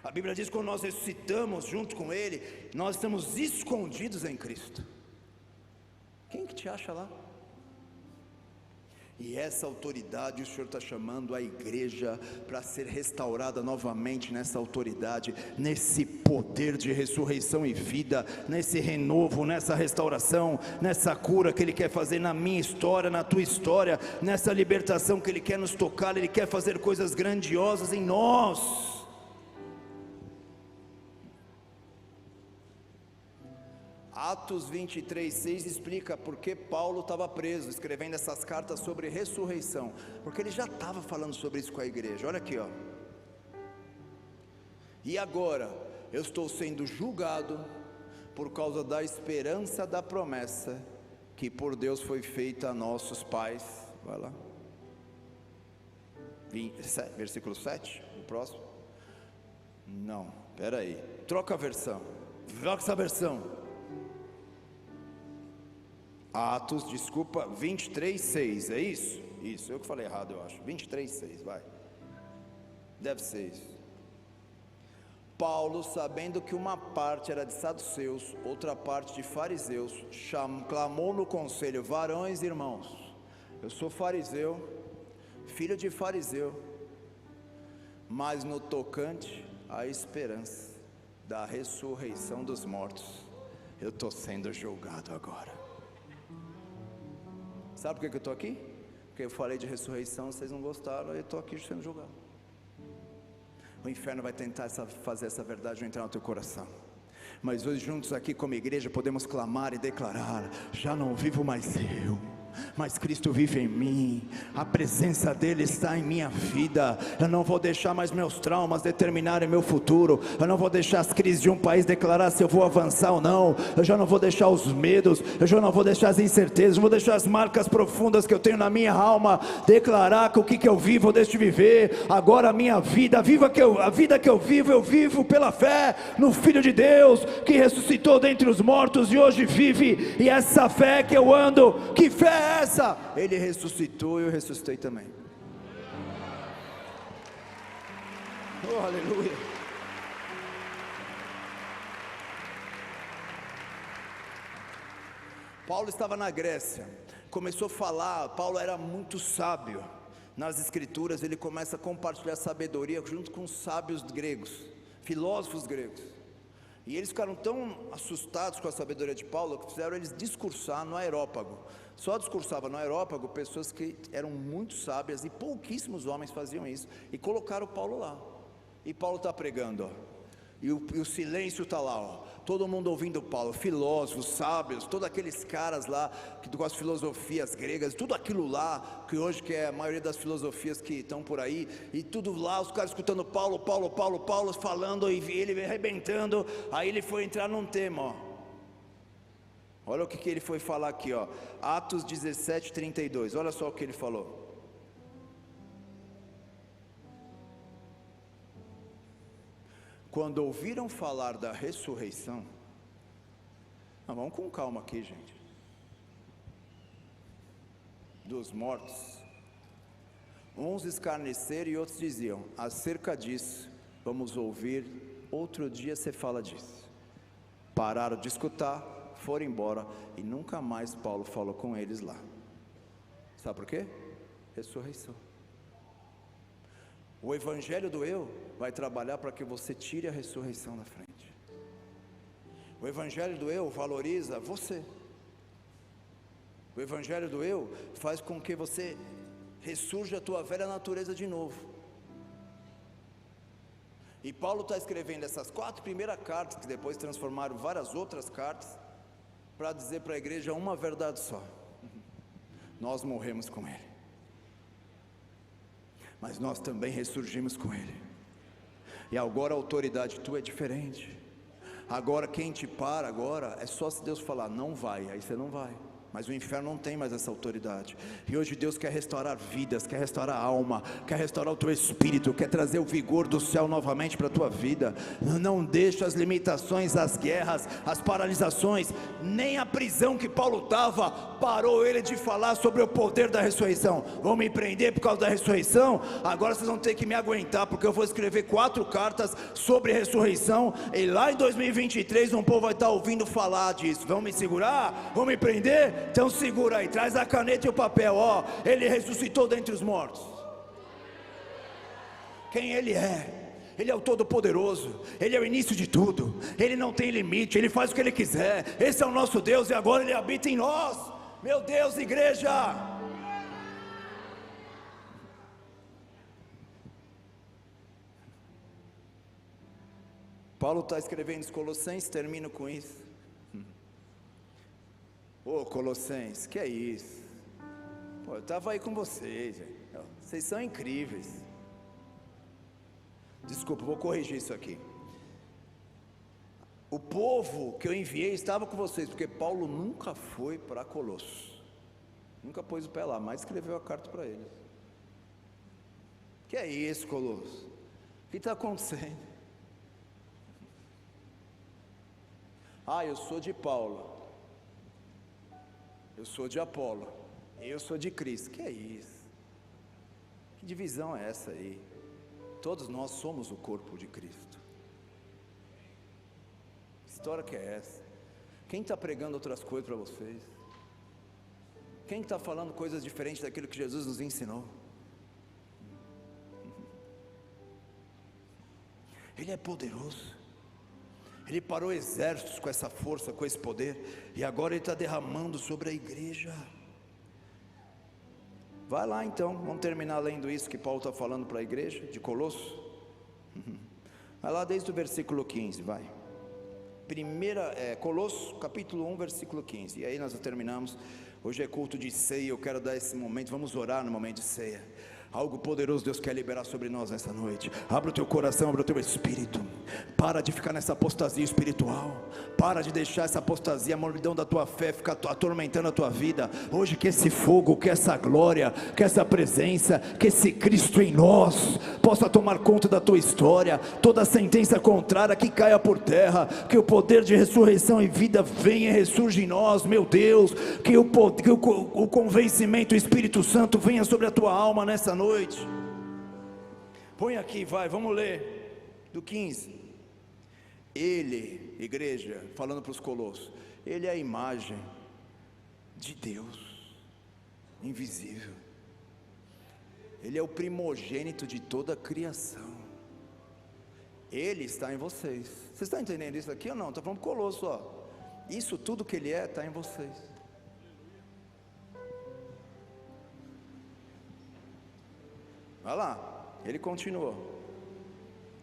A Bíblia diz que quando nós ressuscitamos junto com Ele, nós estamos escondidos em Cristo. Quem que te acha lá? E essa autoridade o Senhor está chamando a igreja para ser restaurada novamente nessa autoridade, nesse poder de ressurreição e vida, nesse renovo, nessa restauração, nessa cura que Ele quer fazer na minha história, na tua história, nessa libertação que Ele quer nos tocar. Ele quer fazer coisas grandiosas em nós. Atos 23:6 explica porque Paulo estava preso, escrevendo essas cartas sobre ressurreição, porque ele já estava falando sobre isso com a igreja. Olha aqui, ó. E agora eu estou sendo julgado por causa da esperança da promessa que por Deus foi feita a nossos pais. Vai lá, versículo 7, o próximo. Não, espera aí, troca a versão, troca essa versão. Atos, 23:6, é isso? Isso, eu que falei errado, eu acho. 23:6, vai. Deve ser isso. Paulo, sabendo que uma parte era de saduceus, outra parte de fariseus, clamou no conselho: varões e irmãos, eu sou fariseu, filho de fariseu, mas no tocante à esperança da ressurreição dos mortos, eu estou sendo julgado agora. Sabe por que eu estou aqui? Porque eu falei de ressurreição, vocês não gostaram, eu estou aqui sendo julgado. O inferno vai tentar fazer essa verdade não entrar no teu coração. Mas hoje juntos aqui como igreja podemos clamar e declarar: já não vivo mais eu, mas Cristo vive em mim, a presença dele está em minha vida. Eu não vou deixar mais meus traumas determinarem meu futuro, eu não vou deixar as crises de um país declarar se eu vou avançar ou não, eu já não vou deixar os medos, eu já não vou deixar as incertezas, não vou deixar as marcas profundas que eu tenho na minha alma declarar que o que eu vivo eu deixo de viver. Agora a minha vida, a vida que eu vivo pela fé no Filho de Deus, que ressuscitou dentre os mortos e hoje vive, e essa fé que eu ando, que fé é essa? Ele ressuscitou e eu ressuscitei também. Oh, aleluia. Paulo estava na Grécia, começou a falar. Paulo era muito sábio. Nas escrituras ele começa a compartilhar sabedoria junto com os sábios gregos, filósofos gregos. E eles ficaram tão assustados com a sabedoria de Paulo que fizeram eles discursar no Areópago. Só discursava no Areópago pessoas que eram muito sábias, e pouquíssimos homens faziam isso. E colocaram Paulo lá. E Paulo está pregando, ó. E o silêncio está lá, ó. Todo mundo ouvindo Paulo, filósofos, sábios, todos aqueles caras lá que com as filosofias gregas, tudo aquilo lá, que hoje que é a maioria das filosofias que estão por aí, e tudo lá, os caras escutando Paulo falando, e ele arrebentando. Aí ele foi entrar num tema, ó. Olha o que ele foi falar aqui, ó. Atos 17:32, olha só o que ele falou. Quando ouviram falar da ressurreição, vamos com calma aqui, gente, dos mortos, uns escarneceram e outros diziam: acerca disso vamos ouvir outro dia você fala disso. Pararam de escutar, foram embora, e nunca mais Paulo falou com eles lá. Sabe por quê? Ressurreição. O evangelho do eu vai trabalhar para que você tire a ressurreição da frente. O evangelho do eu valoriza você. O evangelho do eu faz com que você ressurja a tua velha natureza de novo. E Paulo está escrevendo essas 4 primeiras cartas, que depois transformaram várias outras cartas, para dizer para a igreja uma verdade só: nós morremos com ele, mas nós também ressurgimos com ele. E agora a autoridade tua é diferente. Agora quem te para agora é só se Deus falar não vai, aí você não vai. Mas o inferno não tem mais essa autoridade. E hoje Deus quer restaurar vidas, quer restaurar a alma, quer restaurar o teu espírito, quer trazer o vigor do céu novamente para a tua vida. Não deixa as limitações, as guerras, as paralisações, nem a prisão que Paulo estava parou ele de falar sobre o poder da ressurreição. Vão me prender por causa da ressurreição? Agora vocês vão ter que me aguentar, porque eu vou escrever 4 cartas sobre ressurreição, e lá em 2023 um povo vai estar ouvindo falar disso. Vão me segurar? Vão me prender? Então segura aí, traz a caneta e o papel, ó. Ele ressuscitou dentre os mortos. Quem ele é? Ele é o Todo-Poderoso, ele é o início de tudo, ele não tem limite, ele faz o que ele quiser. Esse é o nosso Deus, e agora ele habita em nós. Meu Deus, igreja. Paulo está escrevendo os Colossenses, termino com isso. Ô Colossenses, que é isso? Pô, eu estava aí com vocês, gente. Vocês são incríveis. Desculpa, vou corrigir isso aqui. O povo que eu enviei estava com vocês, porque Paulo nunca foi para Colossos, nunca pôs o pé lá, mas escreveu a carta para eles. Que é isso, Colossos? O que está acontecendo? Eu sou de Paulo, eu sou de Apolo, eu sou de Cristo. Que é isso? Que divisão é essa aí? Todos nós somos o corpo de Cristo. Que história que é essa? Quem está pregando outras coisas para vocês? Quem está falando coisas diferentes daquilo que Jesus nos ensinou? Ele é poderoso. Ele parou exércitos com essa força, com esse poder, e agora Ele está derramando sobre a igreja. Vai lá então, vamos terminar lendo isso que Paulo está falando para a igreja de Colossos. Vai lá desde o versículo 15, vai. Colossos capítulo 1, versículo 15. E aí nós terminamos. Hoje é culto de ceia, eu quero dar esse momento, vamos orar no momento de ceia. Algo poderoso Deus quer liberar sobre nós nessa noite. Abra o teu coração, abra o teu espírito. Para de ficar nessa apostasia espiritual. Para de deixar essa apostasia, a morbidão da tua fé ficar atormentando a tua vida. Hoje que esse fogo, que essa glória, que essa presença, que esse Cristo em nós possa tomar conta da tua história. Toda sentença contrária que caia por terra. Que o poder de ressurreição e vida venha e ressurja em nós, meu Deus. Que o convencimento, o Espírito Santo venha sobre a tua alma nessa noite. Põe aqui, vai, vamos ler do 15. Ele, igreja, falando para os colossos, ele é a imagem de Deus invisível. Ele é o primogênito de toda a criação. Ele está em vocês. Vocês estão entendendo isso aqui ou não? Estou falando para o colosso, ó. Isso tudo que ele é está em vocês. Olha lá, ele continuou,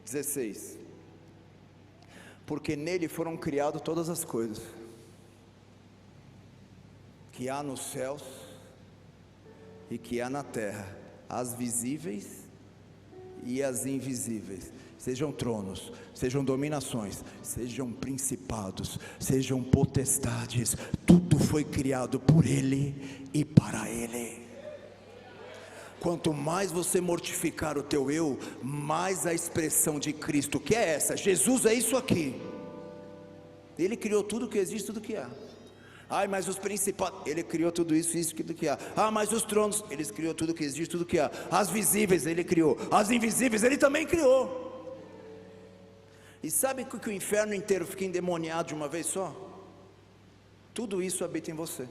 16, porque nele foram criadas todas as coisas, que há nos céus e que há na terra, as visíveis e as invisíveis, sejam tronos, sejam dominações, sejam principados, sejam potestades, tudo foi criado por ele e para ele. Quanto mais você mortificar o teu eu, mais a expressão de Cristo, que é essa, Jesus é isso aqui. Ele criou tudo que existe, tudo que há. Ai, mas os principados, ele criou tudo isso, tudo que há. Ah, mas os tronos, ele criou tudo que existe, tudo que há. As visíveis ele criou, as invisíveis ele também criou. E sabe que o inferno inteiro fica endemoniado de uma vez só? Tudo isso habita em você.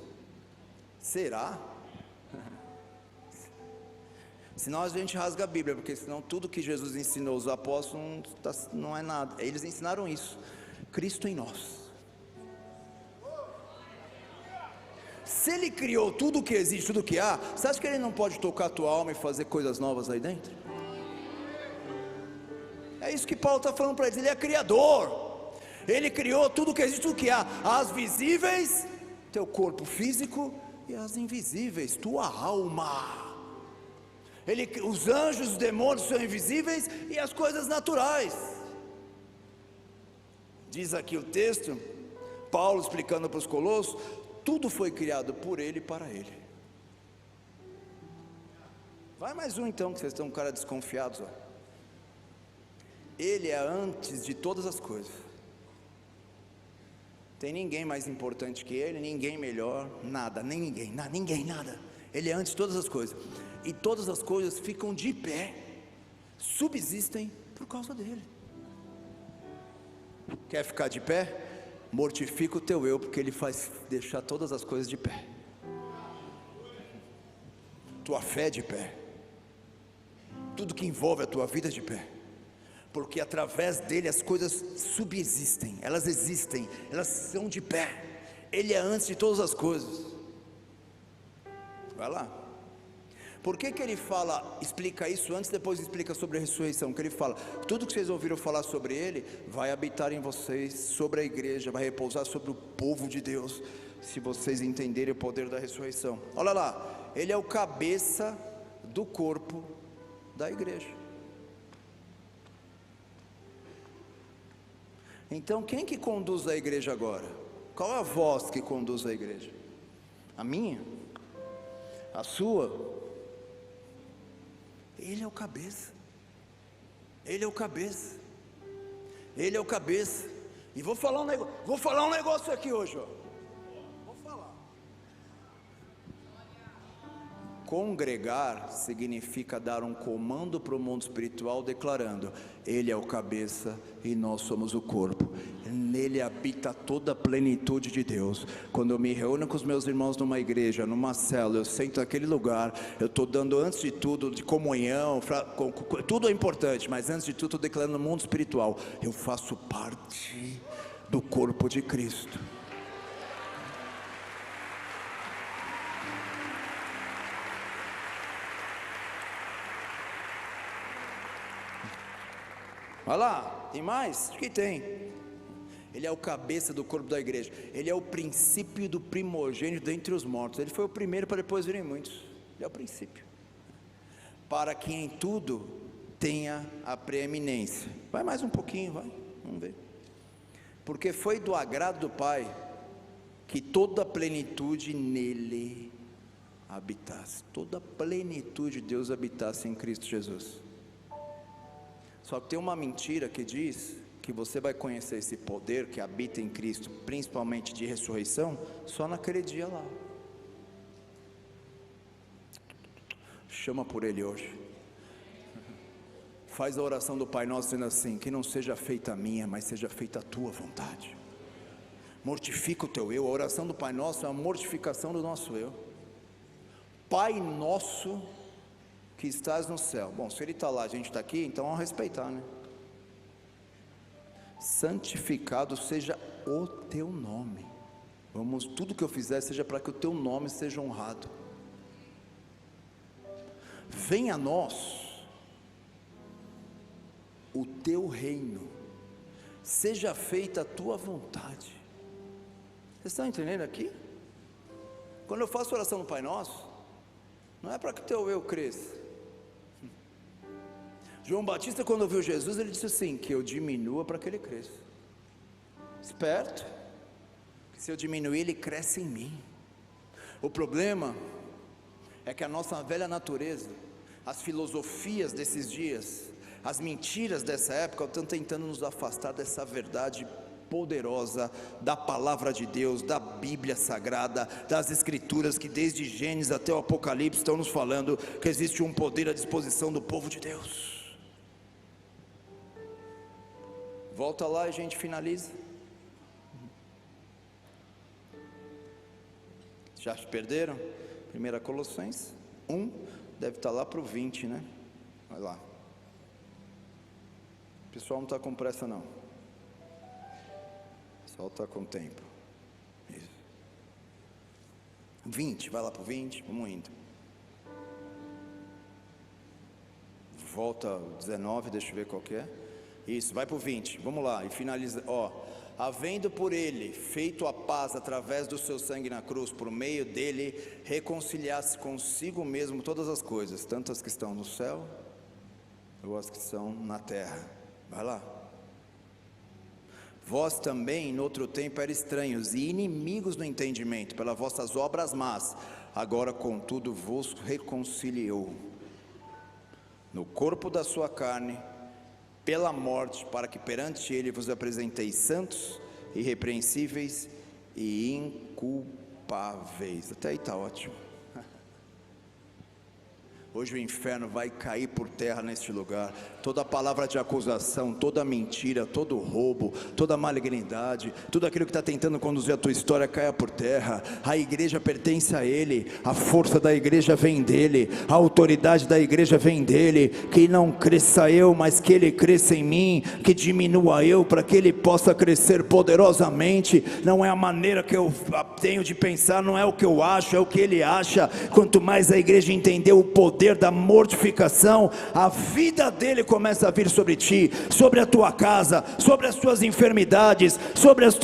Será? Senão a gente rasga a Bíblia, porque senão tudo que Jesus ensinou os apóstolos não é nada. Eles ensinaram isso, Cristo em nós. Se ele criou tudo que existe, tudo que há, você acha que ele não pode tocar a tua alma e fazer coisas novas aí dentro? É isso que Paulo está falando para eles, ele é criador. Ele criou tudo que existe, tudo que há, as visíveis, teu corpo físico, e as invisíveis, tua alma. Os anjos, os demônios são invisíveis e as coisas naturais. Diz aqui o texto, Paulo explicando para os colossos, tudo foi criado por ele e para ele. Vai mais um então, que vocês estão com cara desconfiados, ó. Ele é antes de todas as coisas. Tem ninguém mais importante que ele, ninguém melhor, nada, nem ninguém, nada. Ele é antes de todas as coisas. E todas as coisas ficam de pé, subsistem por causa dele. Quer ficar de pé? Mortifica o teu eu, porque ele faz deixar todas as coisas de pé. Tua fé de pé, tudo que envolve a tua vida de pé, porque através dele as coisas subsistem, elas existem, elas são de pé. Ele é antes de todas as coisas. Vai lá. Por que ele fala, explica isso antes, depois explica sobre a ressurreição? Que ele fala, tudo que vocês ouviram falar sobre ele, vai habitar em vocês, sobre a igreja, vai repousar sobre o povo de Deus, se vocês entenderem o poder da ressurreição. Olha lá, ele é o cabeça do corpo da igreja. Então quem que conduz a igreja agora? Qual é a voz que conduz a igreja? A minha? A sua? Ele é o cabeça. Ele é o cabeça. Ele é o cabeça. E vou falar um negócio aqui hoje, ó. Vou falar. Congregar significa dar um comando para o mundo espiritual, declarando: ele é o cabeça e nós somos o corpo. Nele habita toda a plenitude de Deus. Quando eu me reúno com os meus irmãos numa igreja, numa célula, eu sento naquele lugar, eu estou dando antes de tudo de comunhão, tudo é importante, mas antes de tudo estou declarando no mundo espiritual, eu faço parte do corpo de Cristo. Olha lá, tem mais? O que tem? Ele é o cabeça do corpo da igreja. Ele é o princípio do primogênito dentre os mortos. Ele foi o primeiro para depois virem muitos. Ele é o princípio. Para que em tudo tenha a preeminência. Vai mais um pouquinho, vai. Vamos ver. Porque foi do agrado do Pai que toda a plenitude nele habitasse. Toda a plenitude de Deus habitasse em Cristo Jesus. Só que tem uma mentira que diz que você vai conhecer esse poder que habita em Cristo, principalmente de ressurreição, só naquele dia lá. Chama por Ele hoje. Faz a oração do Pai Nosso dizendo assim: que não seja feita a minha, mas seja feita a tua vontade. Mortifica o teu eu. A oração do Pai Nosso é a mortificação do nosso eu. Pai nosso que estás no céu. Bom, se Ele está lá, a gente está aqui, então vamos respeitar, né? Santificado seja o teu nome. Vamos, tudo que eu fizer seja para que o teu nome seja honrado. Venha a nós o teu reino, seja feita a tua vontade. Vocês estão entendendo aqui? Quando eu faço oração no Pai Nosso, não é para que teu eu cresça. João Batista, quando ouviu Jesus, ele disse assim: que eu diminua para que ele cresça. Esperto, que se eu diminuir, ele cresce em mim. O problema é que a nossa velha natureza, as filosofias desses dias, as mentiras dessa época, estão tentando nos afastar dessa verdade poderosa da palavra de Deus, da Bíblia Sagrada, das Escrituras, que desde Gênesis até o Apocalipse estão nos falando que existe um poder à disposição do povo de Deus. Volta lá e a gente finaliza. Já se perderam? 1 Colossenses 1, deve estar lá para o 20, né? Vai lá. O pessoal não está com pressa não. O pessoal está com tempo. Isso. 20, vai lá para o 20, vamos indo. Volta o 19, deixa eu ver qual que é. Isso, vai para o 20, vamos lá, e finaliza, havendo por Ele feito a paz através do seu sangue na cruz, por meio dele reconciliasse consigo mesmo todas as coisas, tanto as que estão no céu, ou as que estão na terra. Vai lá. Vós também, no outro tempo, eram estranhos e inimigos no entendimento, pelas vossas obras más, agora contudo vos reconciliou, no corpo da sua carne, pela morte, para que perante Ele vos apresenteis santos, irrepreensíveis e inculpáveis. Até aí está ótimo. Hoje o inferno vai cair por terra neste lugar. Toda palavra de acusação, toda mentira, todo roubo, toda malignidade, tudo aquilo que está tentando conduzir a tua história caia por terra. A igreja pertence a Ele, a força da igreja vem dEle, a autoridade da igreja vem dEle. Que não cresça eu, mas que Ele cresça em mim, que diminua eu, para que Ele possa crescer poderosamente. Não é a maneira que eu tenho de pensar, não é o que eu acho, é o que Ele acha. Quanto mais a igreja entender o poder da mortificação, a vida dele começa a vir sobre ti, sobre a tua casa, sobre as tuas enfermidades, sobre as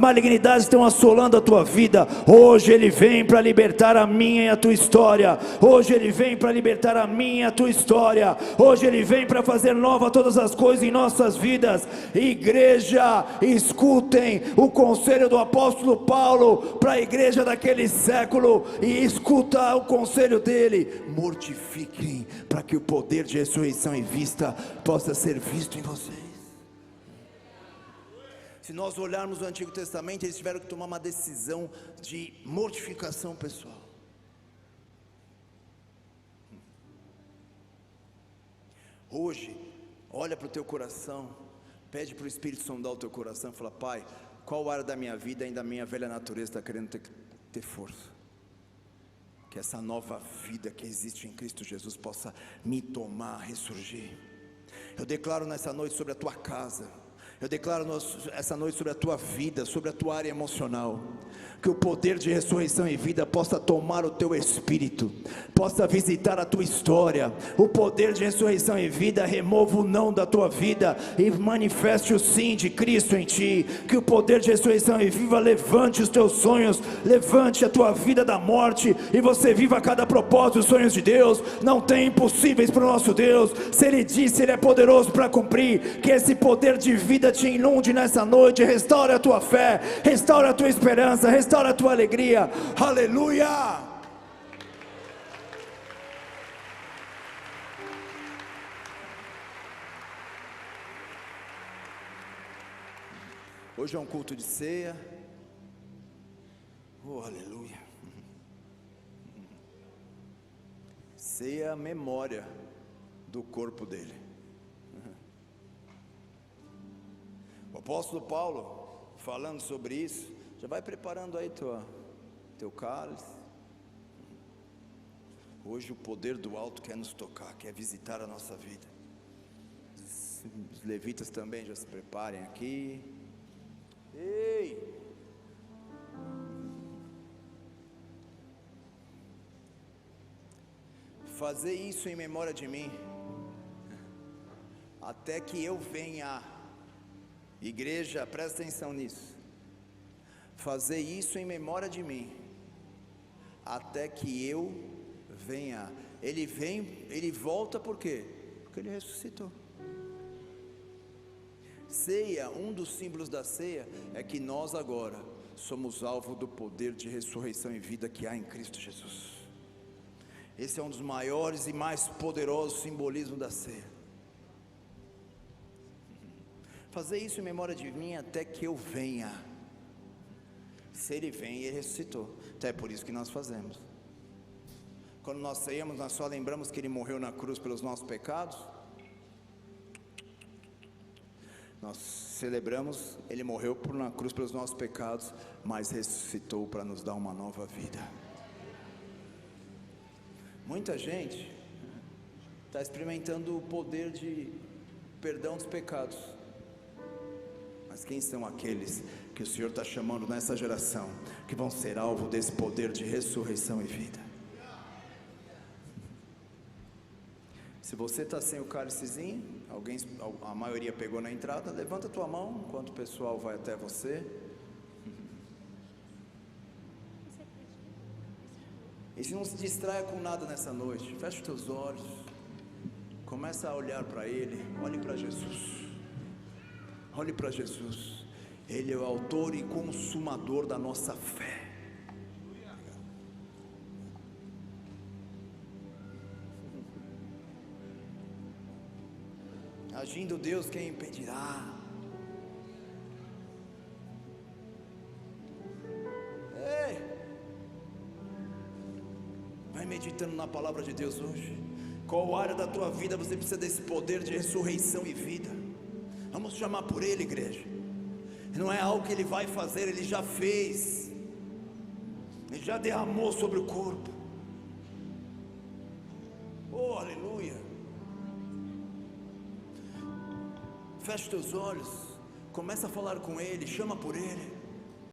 malignidades que estão assolando a tua vida. Hoje ele vem para libertar a minha e a tua história. Hoje ele vem para libertar a minha e a tua história. Hoje ele vem para fazer nova todas as coisas em nossas vidas. Igreja, escutem o conselho do apóstolo Paulo para a igreja daquele século, e escuta o conselho dele: mortifiquem, para que o poder de ressurreição e vista possa ser visto em vocês. Se nós olharmos o Antigo Testamento, eles tiveram que tomar uma decisão de mortificação pessoal. Hoje, olha para o teu coração, pede para o Espírito sondar o teu coração e fala: Pai, qual área da minha vida ainda a minha velha natureza está querendo ter força? Que essa nova vida que existe em Cristo Jesus possa me tomar, ressurgir. Eu declaro nessa noite sobre a tua casa, Eu declaro essa noite sobre a tua vida, sobre a tua área emocional, que o poder de ressurreição e vida possa tomar o teu espírito, possa visitar a tua história. O poder de ressurreição e vida remova o não da tua vida e manifeste o sim de Cristo em ti. Que o poder de ressurreição e vida levante os teus sonhos, levante a tua vida da morte, e você viva cada propósito, os sonhos de Deus. Não tem impossíveis para o nosso Deus. Se Ele disse, Ele é poderoso para cumprir. Que esse poder de vida te inunde nessa noite, restaure a tua fé, restaure a tua esperança, restaure a tua alegria. Aleluia! Hoje é um culto de ceia. Oh, aleluia! Ceia, a memória do corpo dele. O apóstolo Paulo, falando sobre isso, já vai preparando aí teu cálice. Hoje o poder do alto quer nos tocar, quer visitar a nossa vida. Os levitas também já se preparem aqui. Ei! Fazer isso em memória de mim, até que eu venha. Igreja, presta atenção nisso. Fazer isso em memória de mim, até que eu venha. Ele vem, ele volta por quê? Porque ele ressuscitou. Ceia, um dos símbolos da ceia é que nós agora somos alvo do poder de ressurreição e vida que há em Cristo Jesus. Esse é um dos maiores e mais poderosos simbolismos da ceia. Fazer isso em memória de mim até que eu venha. Se Ele vem, Ele ressuscitou. Então é por isso que nós fazemos. Quando nós ceamos, nós só lembramos que Ele morreu na cruz pelos nossos pecados. Nós celebramos, Ele morreu na cruz pelos nossos pecados, mas ressuscitou para nos dar uma nova vida. Muita gente está experimentando o poder de perdão dos pecados. Mas quem são aqueles que o Senhor está chamando nessa geração, que vão ser alvo desse poder de ressurreição e vida? Se você está sem o cálicezinho, a maioria pegou na entrada, levanta a tua mão, enquanto o pessoal vai até você. E se não se distraia com nada nessa noite, fecha os teus olhos, começa a olhar para Ele, olhe para Jesus. Olhe para Jesus, Ele é o autor e consumador da nossa fé. Agindo Deus, quem impedirá? Ei! Vai meditando na palavra de Deus hoje. Qual área da tua vida você precisa desse poder de ressurreição e vida? Vamos chamar por Ele, igreja. Não é algo que Ele vai fazer, Ele já fez. Ele já derramou sobre o corpo. Oh, aleluia. Fecha os teus olhos, começa a falar com Ele, chama por Ele.